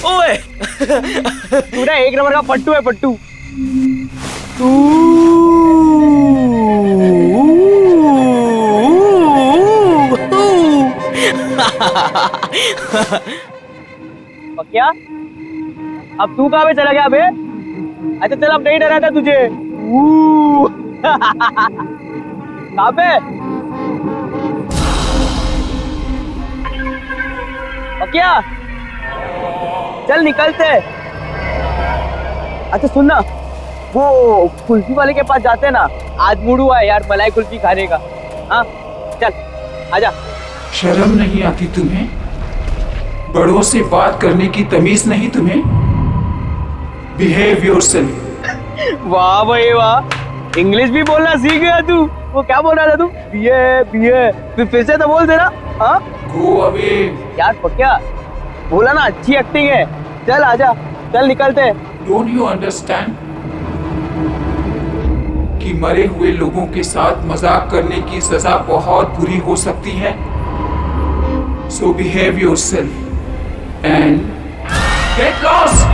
ओए तू ना एक नंबर का पट्टू है पट्टू। क्या अब तू कहाँ पे चला गया बे? अच्छा चल अब नहीं डरा था तुझे। कहाँ पे? क्या चल निकलते। अच्छा सुनना, वो कुल्फी वाले के पास जाते हैं ना, आज मूड हुआ है यार मलाई कुल्फी खाने का। हाँ चल आजा। शर्म नहीं आती तुम्हें? बड़ों से बात करने की तमीज नहीं तुम्हें? Behave yourself. वाह भाई वाह, इंग्लिश भी बोलना सीख गया तू। वो क्या बोल रहा था तू? बीए फिर से तो बोल देना। हाँ गो अवे। यार पक्या बोला ना, अच्छी एक्टिंग है। चल आजा, चल निकलते। डोंट यू अंडरस्टैंड कि मरे हुए लोगों के साथ मजाक करने की सजा बहुत बुरी हो सकती है? So behave yourself and get lost.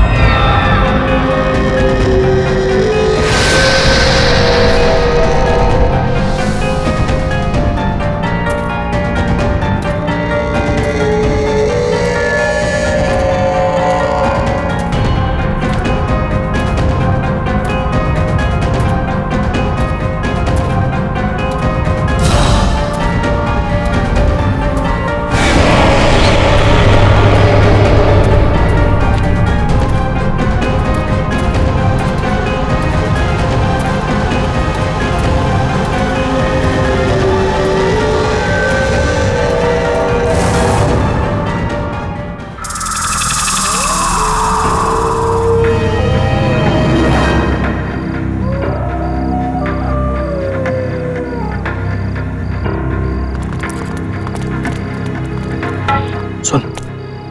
सुन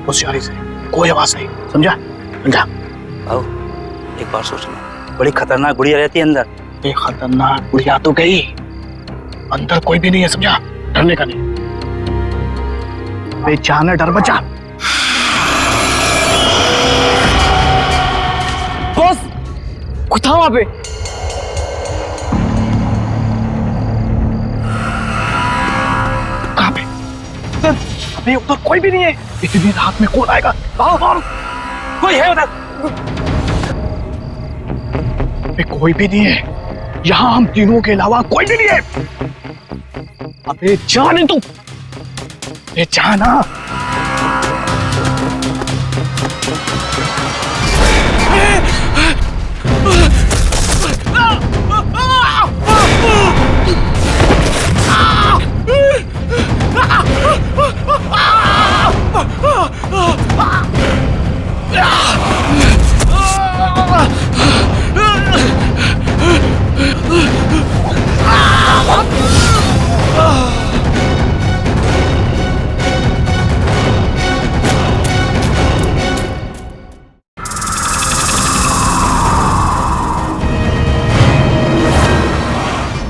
होशियारी से, कोई आवाज नहीं, समझा? समझा? आओ एक बार सोचना, बड़ी खतरनाक गुड़िया रहती है अंदर। ये खतरनाक गुड़िया तो गई, अंदर कोई भी नहीं है, समझा? डरने का नहीं, बेचाना डर बचा। बॉस कुछ था वहां पे। कहाँ पे? सर नहीं, उधर कोई भी नहीं है। इतनी रात में कौन आएगा? कौन? कोई है उधर? कोई भी नहीं है यहाँ, हम तीनों के अलावा कोई भी नहीं है। अबे जाने तू, जाना।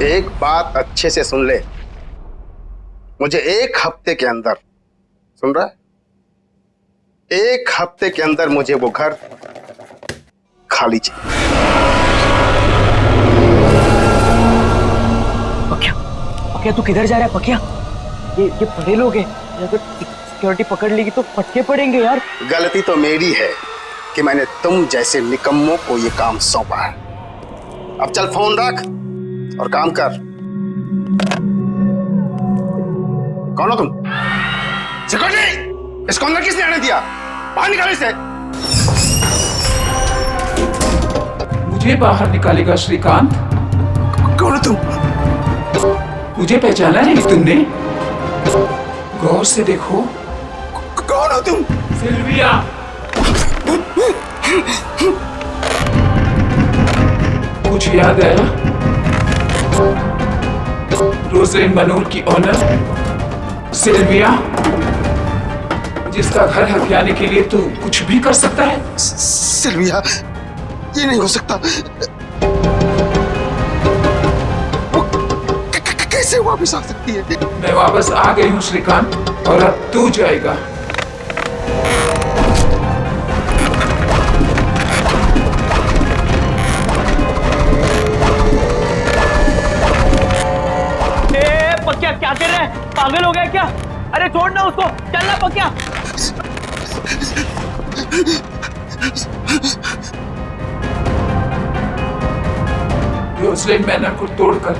एक बात अच्छे से सुन ले, मुझे 1 हफ्ते के अंदर, सुन रहा है, 1 हफ्ते के अंदर मुझे वो घर खाली चाहिए। पकिया तू किधर जा रहा है पकिया? ये बड़े लोग हैं, अगर सिक्योरिटी पकड़ लेगी तो फटके पड़ेंगे यार। गलती तो मेरी है कि मैंने तुम जैसे निकम्मों को ये काम सौंपा है। अब चल फोन रख और काम कर। कौन हो तुम? सिक्योरिटी, इसको अंदर किसने आने दिया? बाहर निकालो इसे। मुझे बाहर निकालेगा श्रीकांत? कौन हो तुम? मुझे पहचाना नहीं तुमने? गौर से देखो। कौन हो तुम? सिल्विया। कुछ याद आया? रोजलिन मनोर की ऑनर सिल्विया, जिसका घर हथियाने के लिए तू कुछ भी कर सकता है। सिल्विया, ये नहीं हो सकता। वो कैसे वापस आ सकती है? मैं वापस आ गई हूँ श्रीकांत, और अब तू जाएगा। पकिया क्या कर रहा है? पागल हो गया क्या? अरे छोड़ ना उसको, चलना पकिया। रोजलिन मैनर को तोड़कर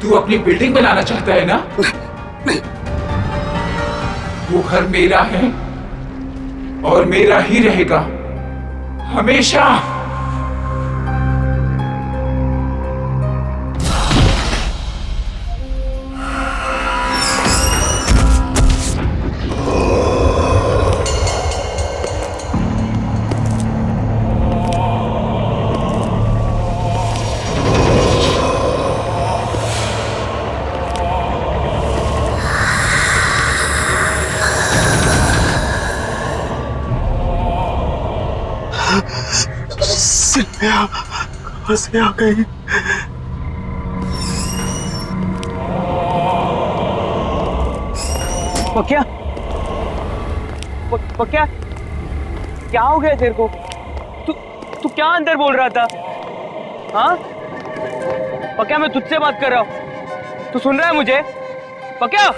तू अपनी बिल्डिंग बनाना चाहता है ना? नहीं। वो घर मेरा है और मेरा ही रहेगा हमेशा। सिल्विया कहाँ से आ गई? पकिया, पकिया क्या हो गया तेरे को? तू क्या अंदर बोल रहा था? हाँ पकिया, मैं तुझसे बात कर रहा हूँ, तू सुन रहा है मुझे? पकिया,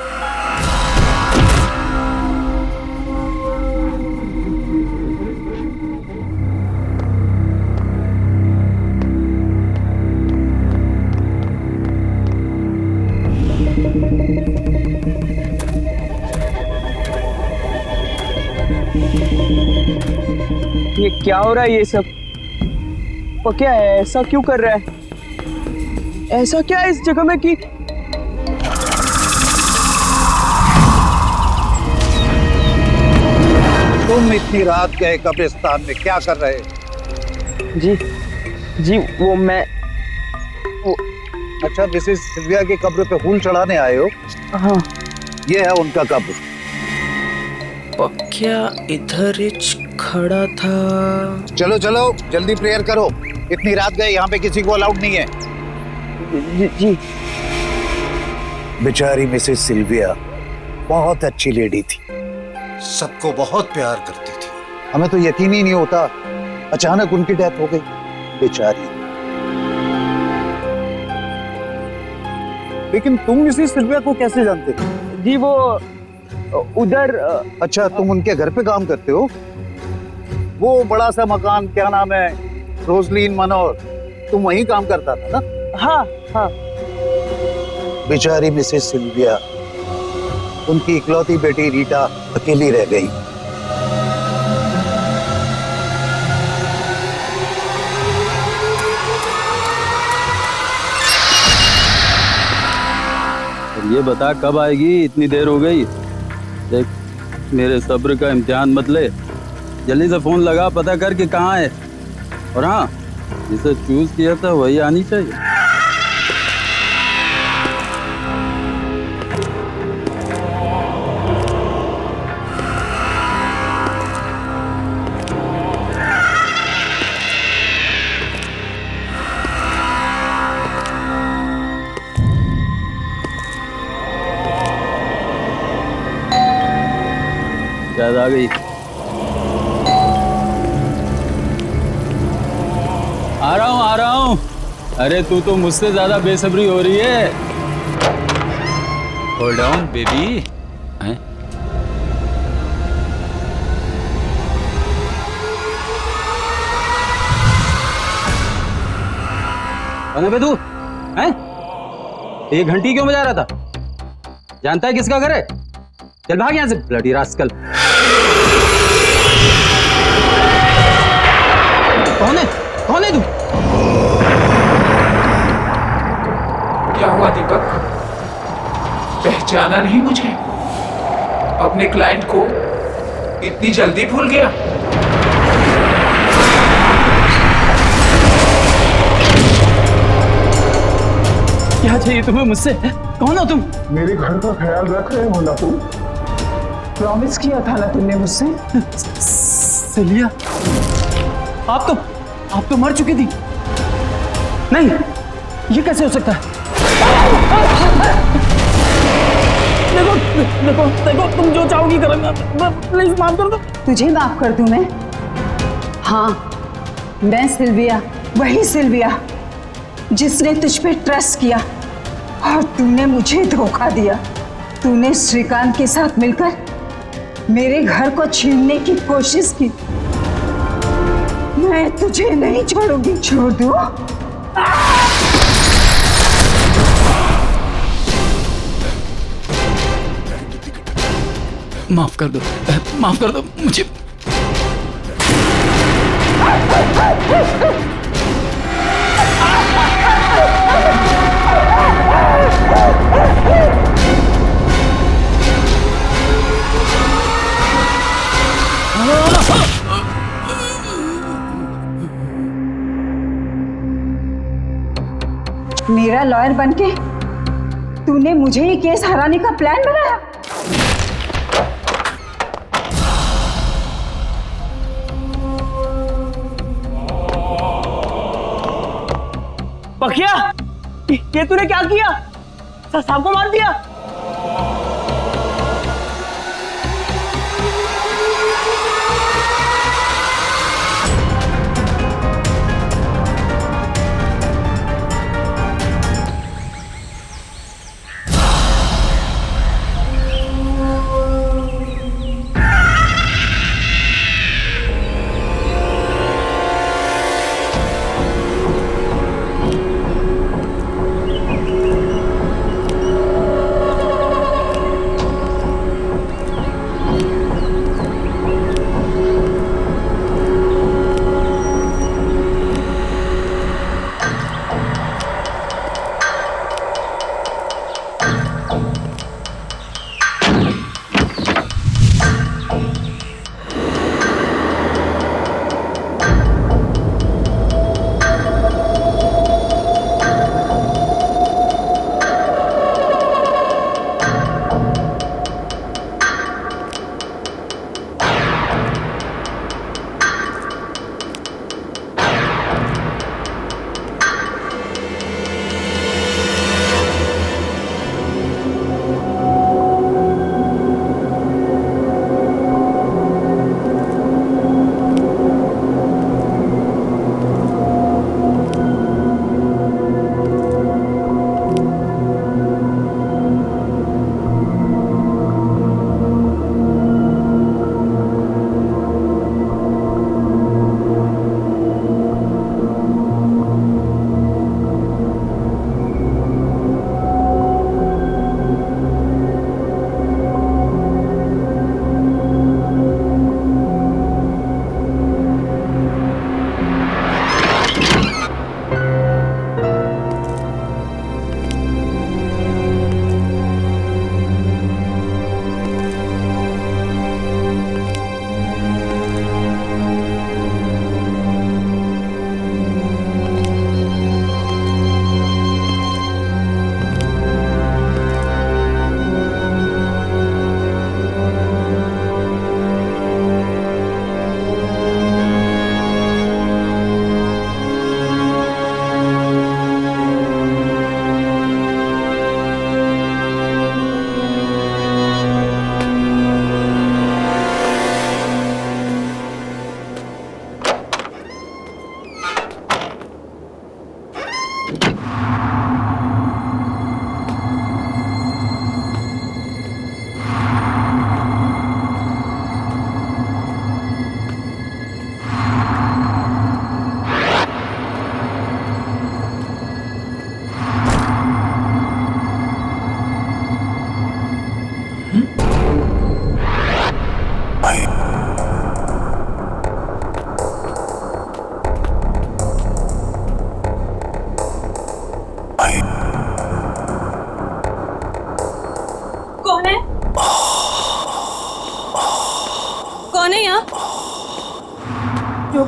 ये क्या हो रहा है ये सब? पकिया ऐसा क्यों कर रहा है? ऐसा क्या है इस जगह में कि तुम इतनी रात गए कब्रिस्तान में क्या कर रहे? जी वो मैं अच्छा, दिस इज सिल्विया की कब्र पे फूल चढ़ाने आए हो? हाँ, ये है उनका कब्र। पकिया इधर खड़ा था। चलो चलो जल्दी प्रेयर करो, इतनी रात गए, यहाँ पे किसी को अलाउड नहीं है। जी। बेचारी मिसेस सिल्विया बहुत अच्छी लेडी थी, सबको बहुत प्यार करती थी। हमें तो यकीन ही नहीं होता, अचानक उनकी डेथ हो गई बेचारी। लेकिन तुम मिसेस सिल्विया को कैसे जानते थे? जी वो उधर अच्छा, तुम उनके घर पे काम करते हो? वो बड़ा सा मकान, क्या नाम है, रोजलीन मनोर, तुम वहीं काम करता था ना? हाँ हाँ। बेचारी मिसेस सिल्विया, उनकी इकलौती बेटी रीटा अकेली रह गई। ये बता कब आएगी? इतनी देर हो गई। देख, मेरे सब्र का इम्तिहान मत ले, जल्दी से फोन लगा, पता कर कि कहाँ है। और हाँ, जिसे चूज किया था वही आनी चाहिए। शायद आ गई। आ रहा हूँ। अरे तू तो मुझसे ज्यादा बेसब्री हो रही है। Hold on baby. कौन है बे तू? हैं? ये घंटी क्यों बजा रहा था? जानता है किसका घर है? चल भाग यहाँ से, ब्लडी रास्कल। कौन है? कौन है तू? क्या हुआ दीपक, पहचाना नहीं मुझे? अपने क्लाइंट को इतनी जल्दी भूल गया? क्या चाहिए तुम्हें मुझसे? कौन हो तुम? मेरे घर का ख्याल रख रहे हो ना तुम? प्रॉमिस किया था ना तुमने मुझसे? सिलिया, आप तो मर चुकी थी। नहीं, ये कैसे हो सकता है? देखो, तुम जो चाहोगी करूंगा। प्लीज माफ कर दो। तुझे माफ कर दूं मैं? हाँ, मैं सिल्विया, वही सिल्विया जिसने तुझ पे ट्रस्ट किया और तूने मुझे धोखा दिया। तूने श्रीकांत के साथ मिलकर मेरे घर को छीनने की कोशिश की। मैं तुझे नहीं छोड़ूंगी। छोड़ दूं? माफ कर दो, माफ कर दो मुझे। मेरा लॉयर बनके तूने मुझे ये केस हराने का प्लान बनाया। पखिया, ये तूने क्या किया? साहब को मार दिया?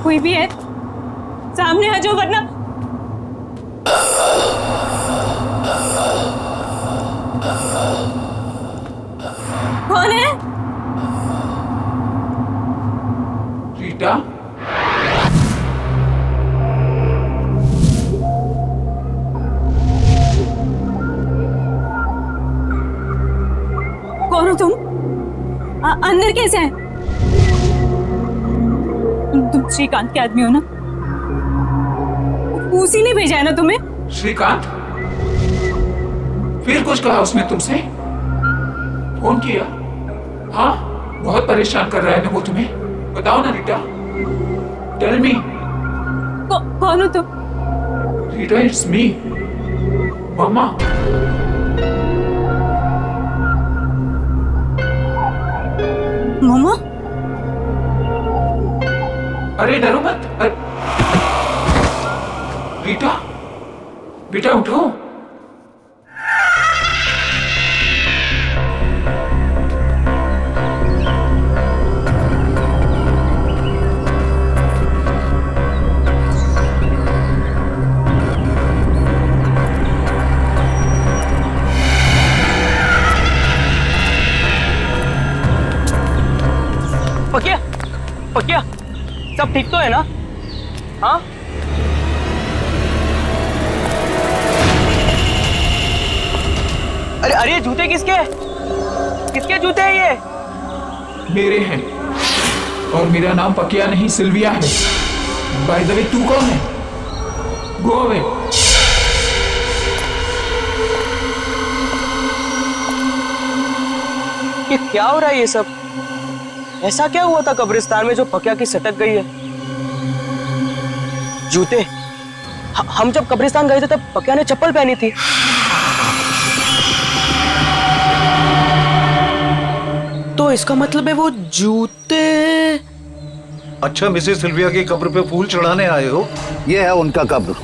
कोई भी है सामने आ जाओ, वरना कौन है? रीटा, कौन हो तुम? अंदर कैसे हैं? तुम श्रीकांत के आदमी हो ना? उसी ने भेजा है ना तुम्हें? श्रीकांत? फिर कुछ कहा उसने तुमसे? फोन किया? हाँ, बहुत परेशान कर रहा है ना वो तुम्हें? बताओ ना रीटा, टेल मी। कौन हो तुम? रीटा, इट्स मी, मम्मा। मम्मा? अरे डरो मत। रीटा, बेटा उठो। पकिया, पकिया, सब ठीक तो है ना? हाँ? अरे अरे, जूते किसके? किसके जूते हैं ये? मेरे हैं, और मेरा नाम पकिया नहीं सिल्विया है। बाय द वे, तू कौन है? Go away. ये क्या हो रहा है ये सब? ऐसा क्या हुआ था कब्रिस्तान में जो पकिया की सटक गई है? जूते? हम जब कब्रिस्तान गए थे तब पकिया ने चप्पल पहनी थी। तो इसका मतलब है वो जूते। अच्छा, मिसेस सिल्विया की कब्र पे फूल चढ़ाने आए हो? ये है उनका कब्र।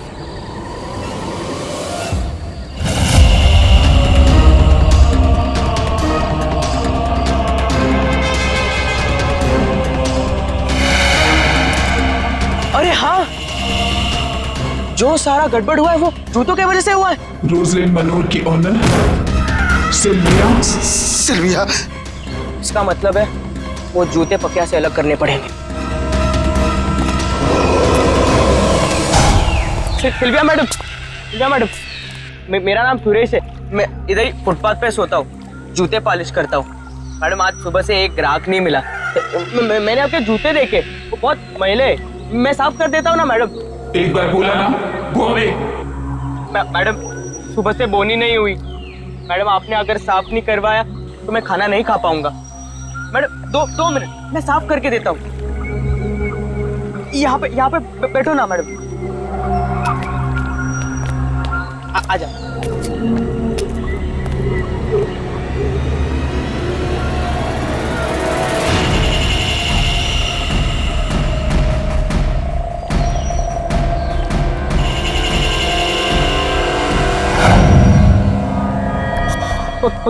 अरे हाँ, जो सारा गड़बड़ हुआ है वो जूतों की वजह से हुआ है। रोजलिन मनोर की ऑनर सिल्विया। सिल्विया? इसका मतलब है वो जूते पकिया से अलग करने पड़ेंगे। सिल्विया मैडम, सिल्विया मैडम, मेरा नाम सुरेश है। मैं इधर ही फुटपाथ पे सोता हूँ, जूते पॉलिश करता हूँ। मैडम, आज सुबह से एक ग्राहक नहीं मिला। मैंने आपके जूते देखे, वो बहुत मैले। मैं साफ कर देता हूँ ना मैडम। एक बार बोला ना, गो अवे। मैडम, सुबह से बोनी नहीं हुई। मैडम, आपने अगर साफ नहीं करवाया तो मैं खाना नहीं खा पाऊंगा। मैडम, दो मिनट, मैं साफ करके देता हूँ। यहाँ पे बैठो ना मैडम। आजा।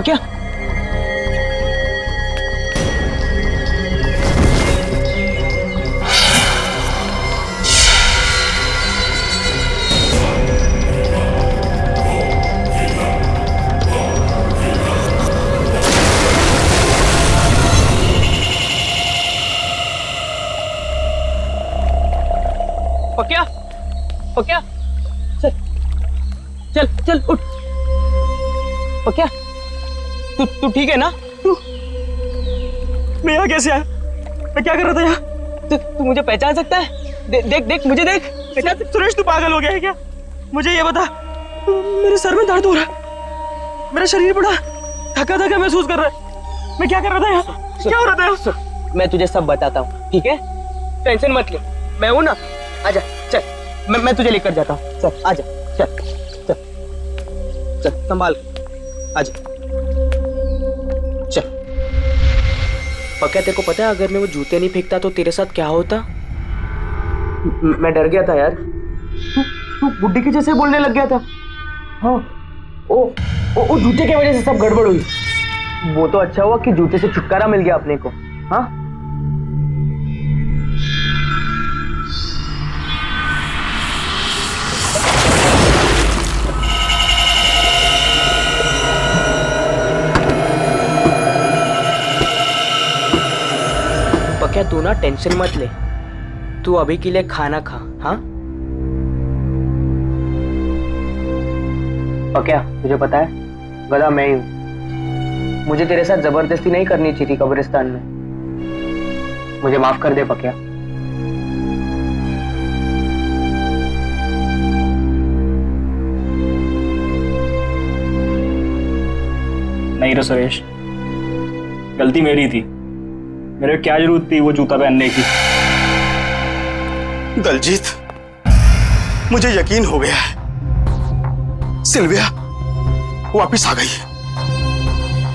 क्या? पकिया, पकिया, चल चल चल उठ। पकिया, तू ठीक है ना? मैं यहाँ कैसे आया? मैं क्या कर रहा था यहाँ? तू मुझे पहचान सकता है? देख मुझे देख। सुरेश, तू पागल हो गया है क्या? मुझे ये बता, मेरे सर में दर्द हो रहा है, मेरा शरीर बड़ा थका थका महसूस कर रहा है। मैं क्या कर रहा था यहाँ? क्या हो रहा था? मैं तुझे सब बताता हूँ, ठीक है? टेंशन मत ले, मैं हूँ ना। आजा, चल, मैं तुझे लेकर जाता हूँ। चल आजा, चल चल चल, संभाल, आजा, चल। पक्का तेरे को पता है, अगर मैं वो जूते नहीं फेंकता तो तेरे साथ क्या होता? मैं डर गया था यार। तू बुड्ढी के जैसे बोलने लग गया था। हाँ, ओ जूते की वजह से सब गड़बड़ हुई। वो तो अच्छा हुआ कि जूते से छुटकारा मिल गया अपने को। हाँ, पक्या तू ना टेंशन मत ले, तू अभी के लिए खाना खा। हाँ पक्या, तुझे पता है गधा मैं ही हूँ। मुझे तेरे साथ जबरदस्ती नहीं करनी चाहिए थी कब्रिस्तान में। मुझे माफ कर दे पक्या। नहीं रे सुरेश, गलती मेरी थी। मेरे क्या जरूरत थी वो जूता पहनने की। दलजीत, मुझे यकीन हो गया है, सिल्विया वापस आ गई है।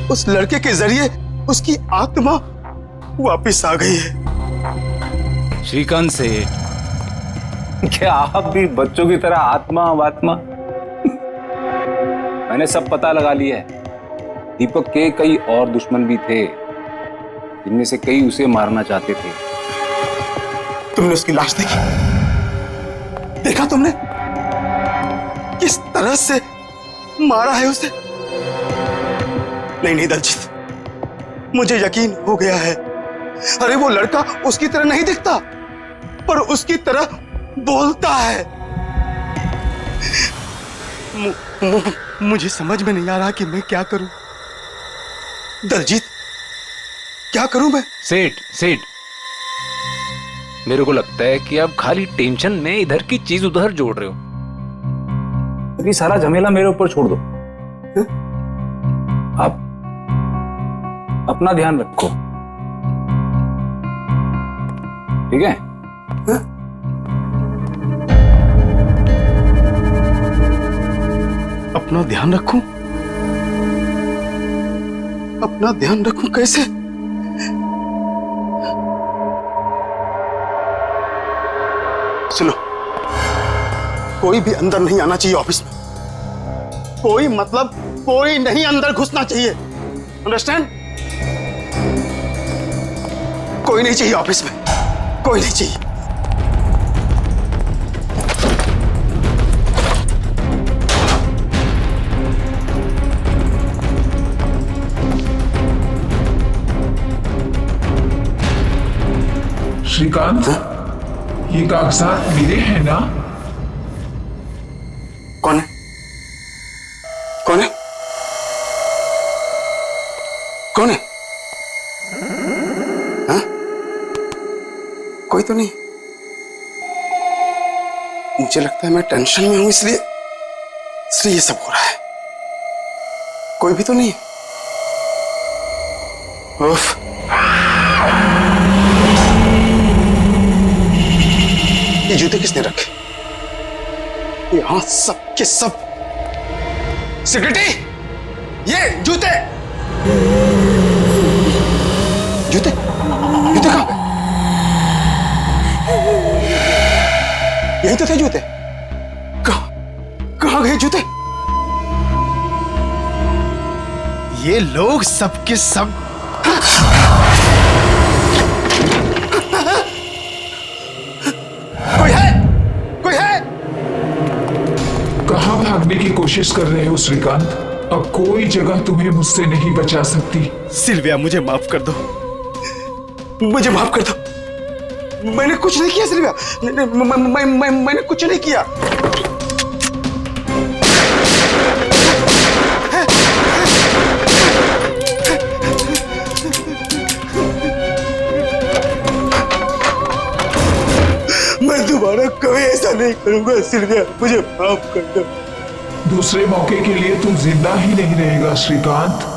उस लड़के के जरिए उसकी आत्मा वापस आ गई है। श्रीकांत सेठ, क्या आप भी बच्चों की तरह आत्मा वात्मा? मैंने सब पता लगा लिया है। दीपक के कई और दुश्मन भी थे, जिनमें से कई उसे मारना चाहते थे। तुमने उसकी लाश देखी? देखा तुमने किस तरह से मारा है उसे? नहीं दलजीत, मुझे यकीन हो गया है। अरे वो लड़का उसकी तरह नहीं दिखता, पर उसकी तरह बोलता है। मुझे समझ में नहीं आ रहा कि मैं क्या करूं। दलजीत, क्या करूं मैं? सेठ, मेरे को लगता है कि आप खाली टेंशन में इधर की चीज उधर जोड़ रहे हो। अभी सारा झमेला मेरे ऊपर छोड़ दो। आप अपना ध्यान रखो, ठीक है? अपना ध्यान रखूं? अपना ध्यान रखूं कैसे? सुनो, कोई भी अंदर नहीं आना चाहिए ऑफिस में। कोई मतलब कोई नहीं अंदर घुसना चाहिए, अंडरस्टैंड? कोई नहीं चाहिए ऑफिस में, कोई नहीं चाहिए। श्रीकांत, ये कागजात मेरे हैं ना? कौन है? कौन है? कौन है? हाँ? कोई तो नहीं। मुझे लगता है मैं टेंशन में हूं, इसलिए ये सब हो रहा है। कोई भी तो नहीं है। उफ। ये जूते किसने रखे? यहां सब के सब। सेक्रेटरी, ये जूते जूते जूते कहां गए? यही तो थे जूते। कहां गए जूते? ये लोग सबके सब कहां भागने की कोशिश कर रहे हो श्रीकांत? अब कोई जगह तुम्हें मुझसे नहीं बचा सकती। सिल्विया, मुझे माफ कर दो, मुझे माफ कर दो। मैंने कुछ नहीं किया सिल्विया, मैंने कुछ नहीं किया। मैं दोबारा कभी ऐसा नहीं करूंगा सिल्विया, मुझे माफ कर दो। दूसरे मौके के लिए तू जिंदा ही नहीं रहेगा श्रीकांत।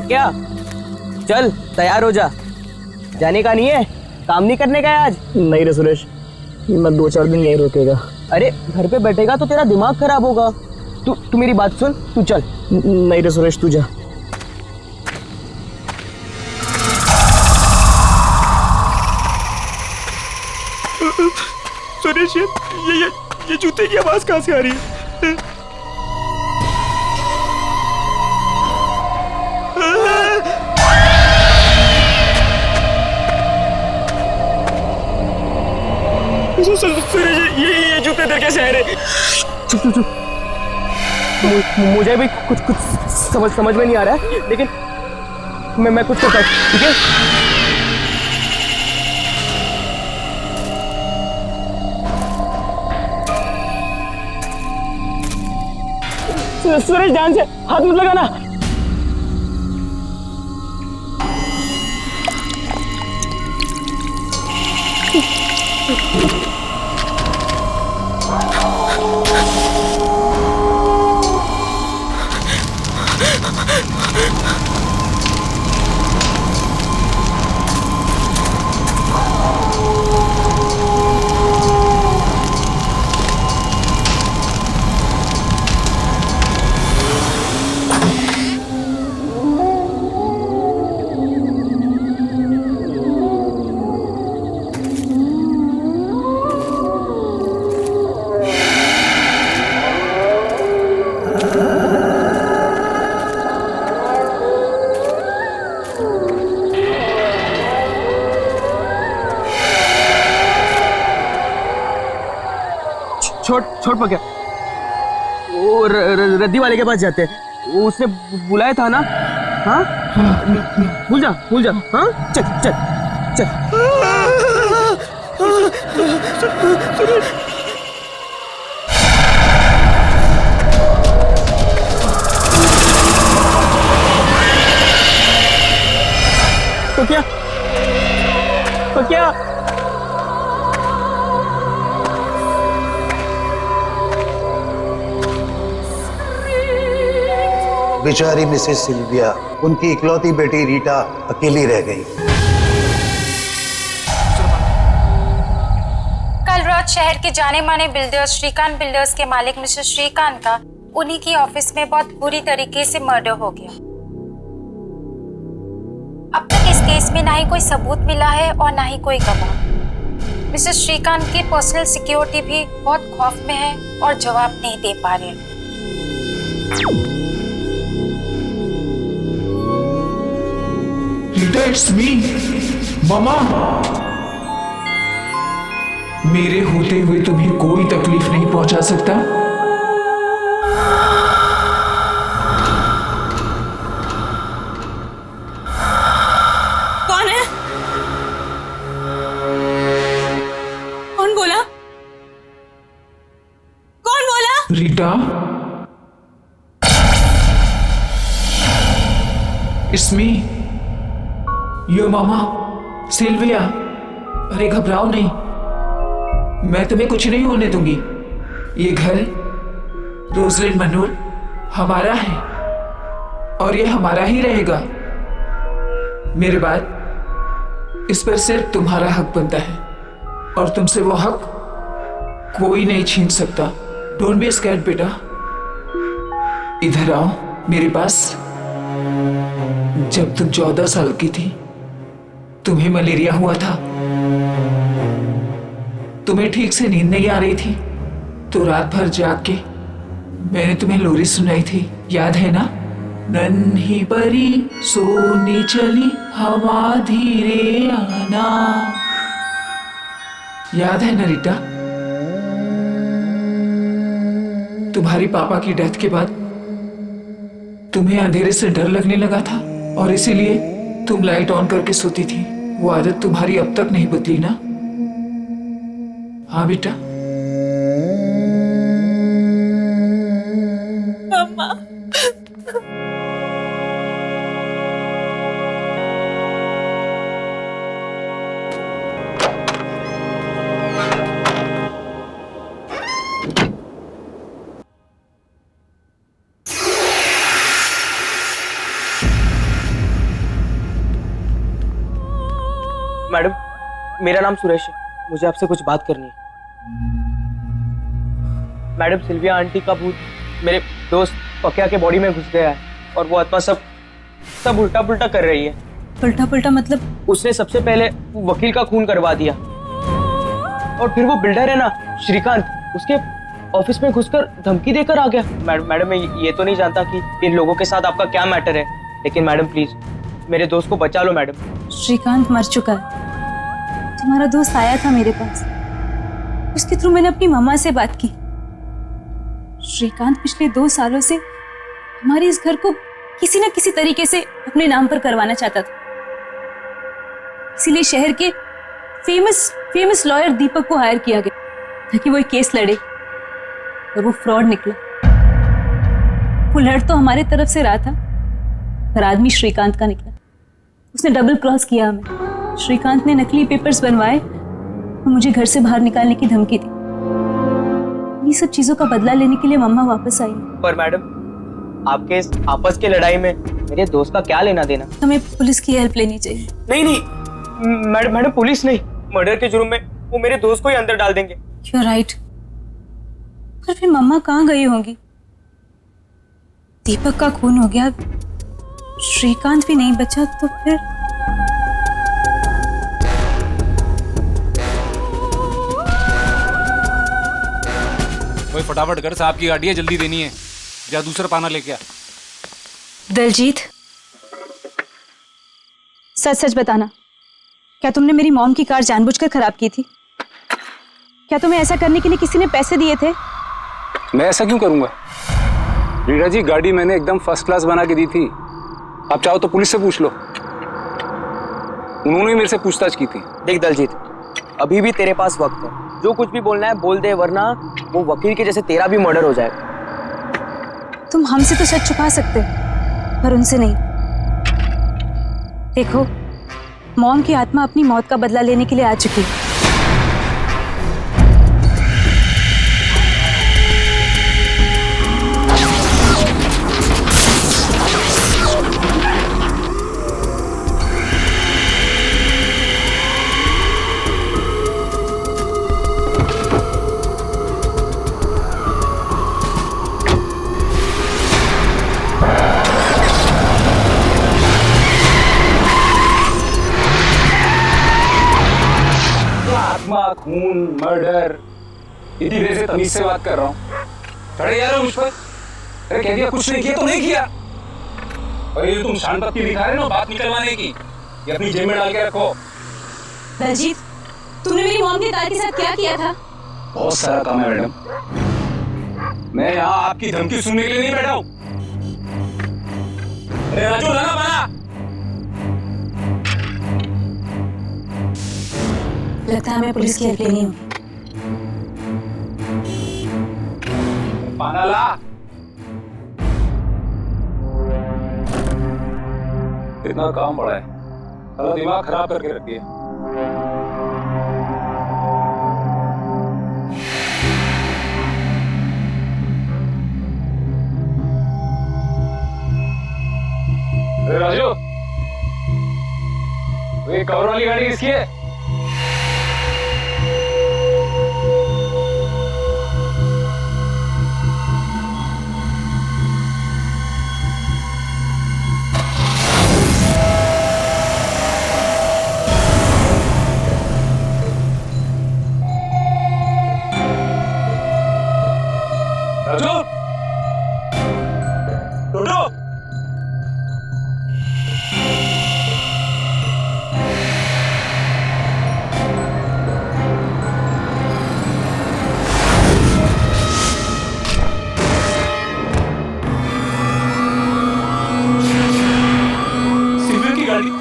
क्या? चल तैयार हो जा, जाने का नहीं है, काम नहीं करने का है आज। नहीं रे सुरेश, मैं 2-4 दिन यहीं रुकेगा। अरे घर पे बैठेगा तो तेरा दिमाग खराब होगा। तू मेरी बात सुन, तू चल। नहीं रे सुरेश, तू जा। सुरेश, ये जूते की आवाज कहाँ से आ रही है? सुरेश, ये जूते इधर कैसे आ रहे? चुप। मुझे भी कुछ समझ में नहीं आ रहा है, लेकिन मैं कुछ करता हूँ, ठीक है? सुरेश, ध्यान से हाथ मत लगाना। छोड़ पक्या, वो रद्दी वाले के पास जाते हैं, वो उसने बुलाया था ना। हाँ, भूल जा। हाँ, चल। तो क्या? बेचारी मिसेस सिल्विया, उनकी इकलौती बेटी रीटा अकेली रह गई। कल रात शहर के जाने माने बिल्डर्स श्रीकांत बिल्डर्स के मालिक मिस्टर श्रीकांत का उन्हीं की ऑफिस में बहुत बुरी तरीके से मर्डर हो गया। अब तक इस केस में ना ही कोई सबूत मिला है और ना ही कोई गवाह। मिस्टर श्रीकांत की पर्सनल सिक्योरिटी भी बहुत खौफ में है और जवाब नहीं दे पा रहे। It's me, मामा। मेरे होते हुए तुम्हें कोई तकलीफ नहीं पहुंचा सकता। कौन है? कौन बोला? Rita, it's me, yo mama, Silvia. अरे घबराओ नहीं, मैं तुम्हें कुछ नहीं होने दूंगी। ये घर रोजलिन मनोर हमारा है और ये हमारा ही रहेगा। मेरे बाद इस पर सिर्फ तुम्हारा हक बनता है और तुमसे वो हक कोई नहीं छीन सकता। डोंट बी स्कैर्ड बेटा, इधर आओ मेरे पास। जब तुम 14 साल की थी, तुम्हें मलेरिया हुआ था, तुम्हें ठीक से नींद नहीं आ रही थी, तो रात भर जाग के मैंने तुम्हें लोरी सुनाई थी, याद है ना? नन्ही परी सोने चली हवा धीरे आना, याद है ना रीटा? तुम्हारी पापा की डेथ के बाद तुम्हें अंधेरे से डर लगने लगा था और इसीलिए तुम लाइट ऑन करके सोती थी। वो आदत तुम्हारी अब तक नहीं बदली ना? हाँ बेटा। मम्मा, मैडम, मेरा नाम सुरेश है, मुझे आपसे कुछ बात करनी है। मैडम, सिल्विया आंटी का भूत मेरे दोस्त पकिया के बॉडी में घुस गया है और वो आत्मा सब उल्टा पुल्टा कर रही है। उल्टा पुल्टा मतलब? उसने सबसे पहले वकील का खून करवा दिया और फिर वो बिल्डर है ना श्रीकांत, उसके ऑफिस में घुसकर धमकी देकर आ गया। मैडम, मैं ये तो नहीं जानता कि इन लोगों के साथ आपका क्या मैटर है, लेकिन मैडम प्लीज मेरे दोस्त को बचा लो मैडम। श्रीकांत मर चुका है। तुम्हारा दोस्त आया था मेरे पास, उसके थ्रू मैंने अपनी मम्मा से बात की। श्रीकांत पिछले 2 सालों से हमारे इस घर को किसी न किसी तरीके से अपने नाम पर करवाना चाहता था, इसीलिए शहर के फेमस लॉयर दीपक को हायर किया गया ताकि वो एक केस लड़े, और वो फ्रॉड निकला। वो लड़ तो हमारे तरफ से रहा था, पर आदमी श्रीकांत का निकला। उसने डबल क्रॉस किया हमें। श्रीकांत ने नकली पेपर्स बनवाए और मुझे घर से बाहर निकालने की धमकी दी। ये सब चीजों का बदला लेने के लिए मम्मा वापस आई। पर मैडम, आपके इस आपस की लड़ाई में मेरे दोस्त का क्या लेना देना? हमें पुलिस की हेल्प लेनी चाहिए। नहीं मैडम, पुलिस नहीं, मर्डर के जुर्म में वो मेरे दोस्त को ही अंदर डाल देंगे। You're right। पर फिर मम्मा कहाँ गई होंगी? दीपक का खून हो गया, श्रीकांत भी नहीं बचा, तो फिर कोई फटाफट कर, साहब की गाड़ी है, जल्दी देनी है। जा दूसरा पाना लेके आ। दलजीत, सच सच बताना, क्या तुमने मेरी मॉम की कार जानबूझकर खराब की थी? क्या तुम्हें ऐसा करने के लिए किसी ने पैसे दिए थे? मैं ऐसा क्यों करूंगा? रीटा जी, गाड़ी मैंने एकदम फर्स्ट क्लास बना के दी थी। आप चाहो तो पुलिस से पूछ लो, उन्होंने मेरे से पूछताछ की थी। देख दलजीत, अभी भी तेरे पास वक्त है, जो कुछ भी बोलना है बोल दे, वरना वो वकील के जैसे तेरा भी मर्डर हो जाएगा। तुम हमसे तो सच छुपा सकते हो, पर उनसे नहीं। देखो, मॉम की आत्मा अपनी मौत का बदला लेने के लिए आ चुकी है। खून, मर्डर, इतनी देर से तमीज से बात कर रहा हूँ। खड़े यार मुझ पर। अरे कह दिया कुछ नहीं किया तो नहीं किया। और ये तुम शान पत्ती दिखा रहे हो बात निकलवाने की, ये अपनी जेब में डाल के रखो। दलजीत, तुमने मेरी मॉम की कार के साथ क्या किया था? बहुत सारा काम है मैडम, मैं यहाँ आपकी धमकी सुनने के लिए नहीं बैठा हूँ। अरे राजू, लगा बना। लगता है हमें पुलिस की हेल्प लेनी होगी। पाना ला। इतना काम बड़ा है, सारा दिमाग खराब करके रखी है। अरे राजू, ये कवर वाली गाड़ी किसकी है? राजू, टोटो, सिल्वर की गाड़ी।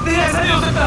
नहीं ऐसा नहीं हो सकता।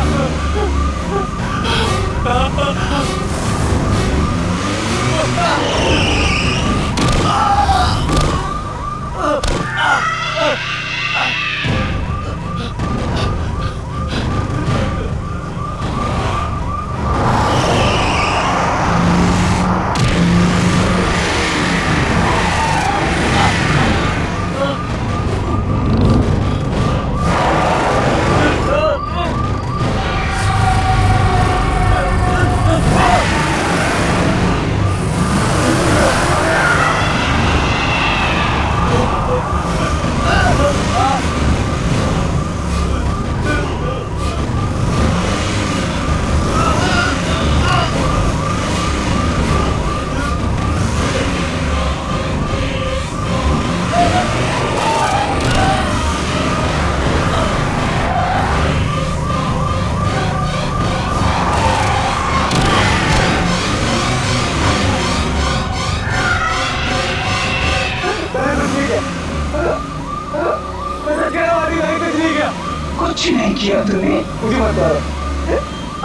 कुछ नहीं किया तूने। मुझे मत मारो।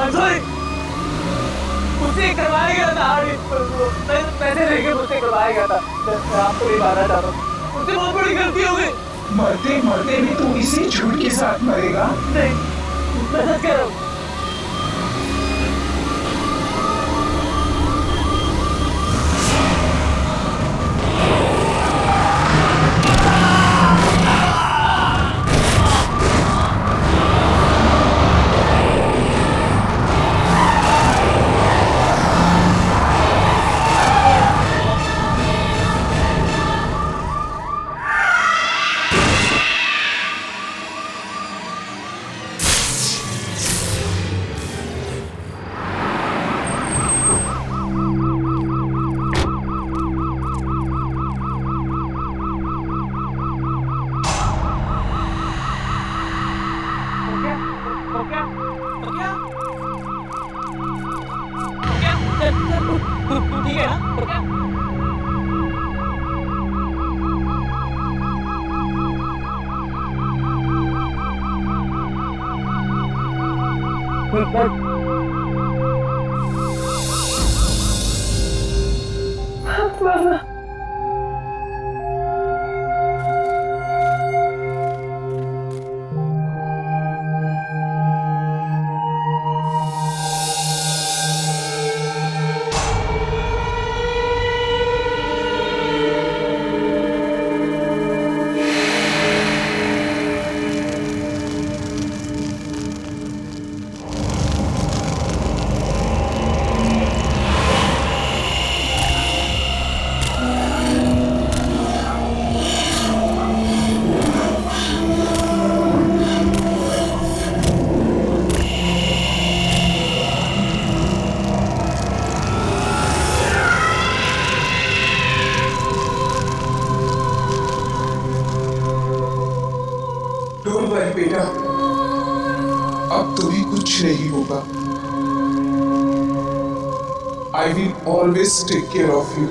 I'm sorry। मुझसे करवाया गया था पैसे लेके मुझसे करवाया गया था। मैं आपको नहीं मारना चाहता हूँ। मुझसे बहुत बड़ी गलती हो गई। मरते मरते भी तू इसी झूठ के साथ मरेगा। नहीं, मैं सच कह रहा हूँ। ठीक है ना? तो क्या? डोंट वरी बेटा, अब तो भी कुछ नहीं होगा। I will always take care of you.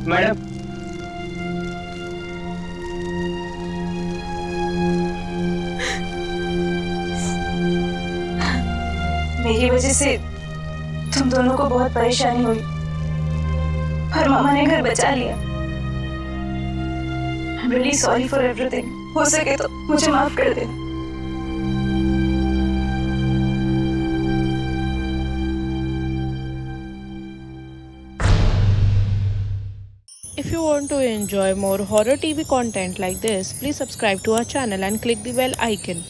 Madam, मेरी वजह से तुम दोनों को बहुत परेशानी हुई, पर मामा ने घर बचा लिया। I'm really sorry for everything। हो सके तो मुझे माफ कर देना। If you want to enjoy more horror TV content like this, please subscribe to our channel and click the bell icon.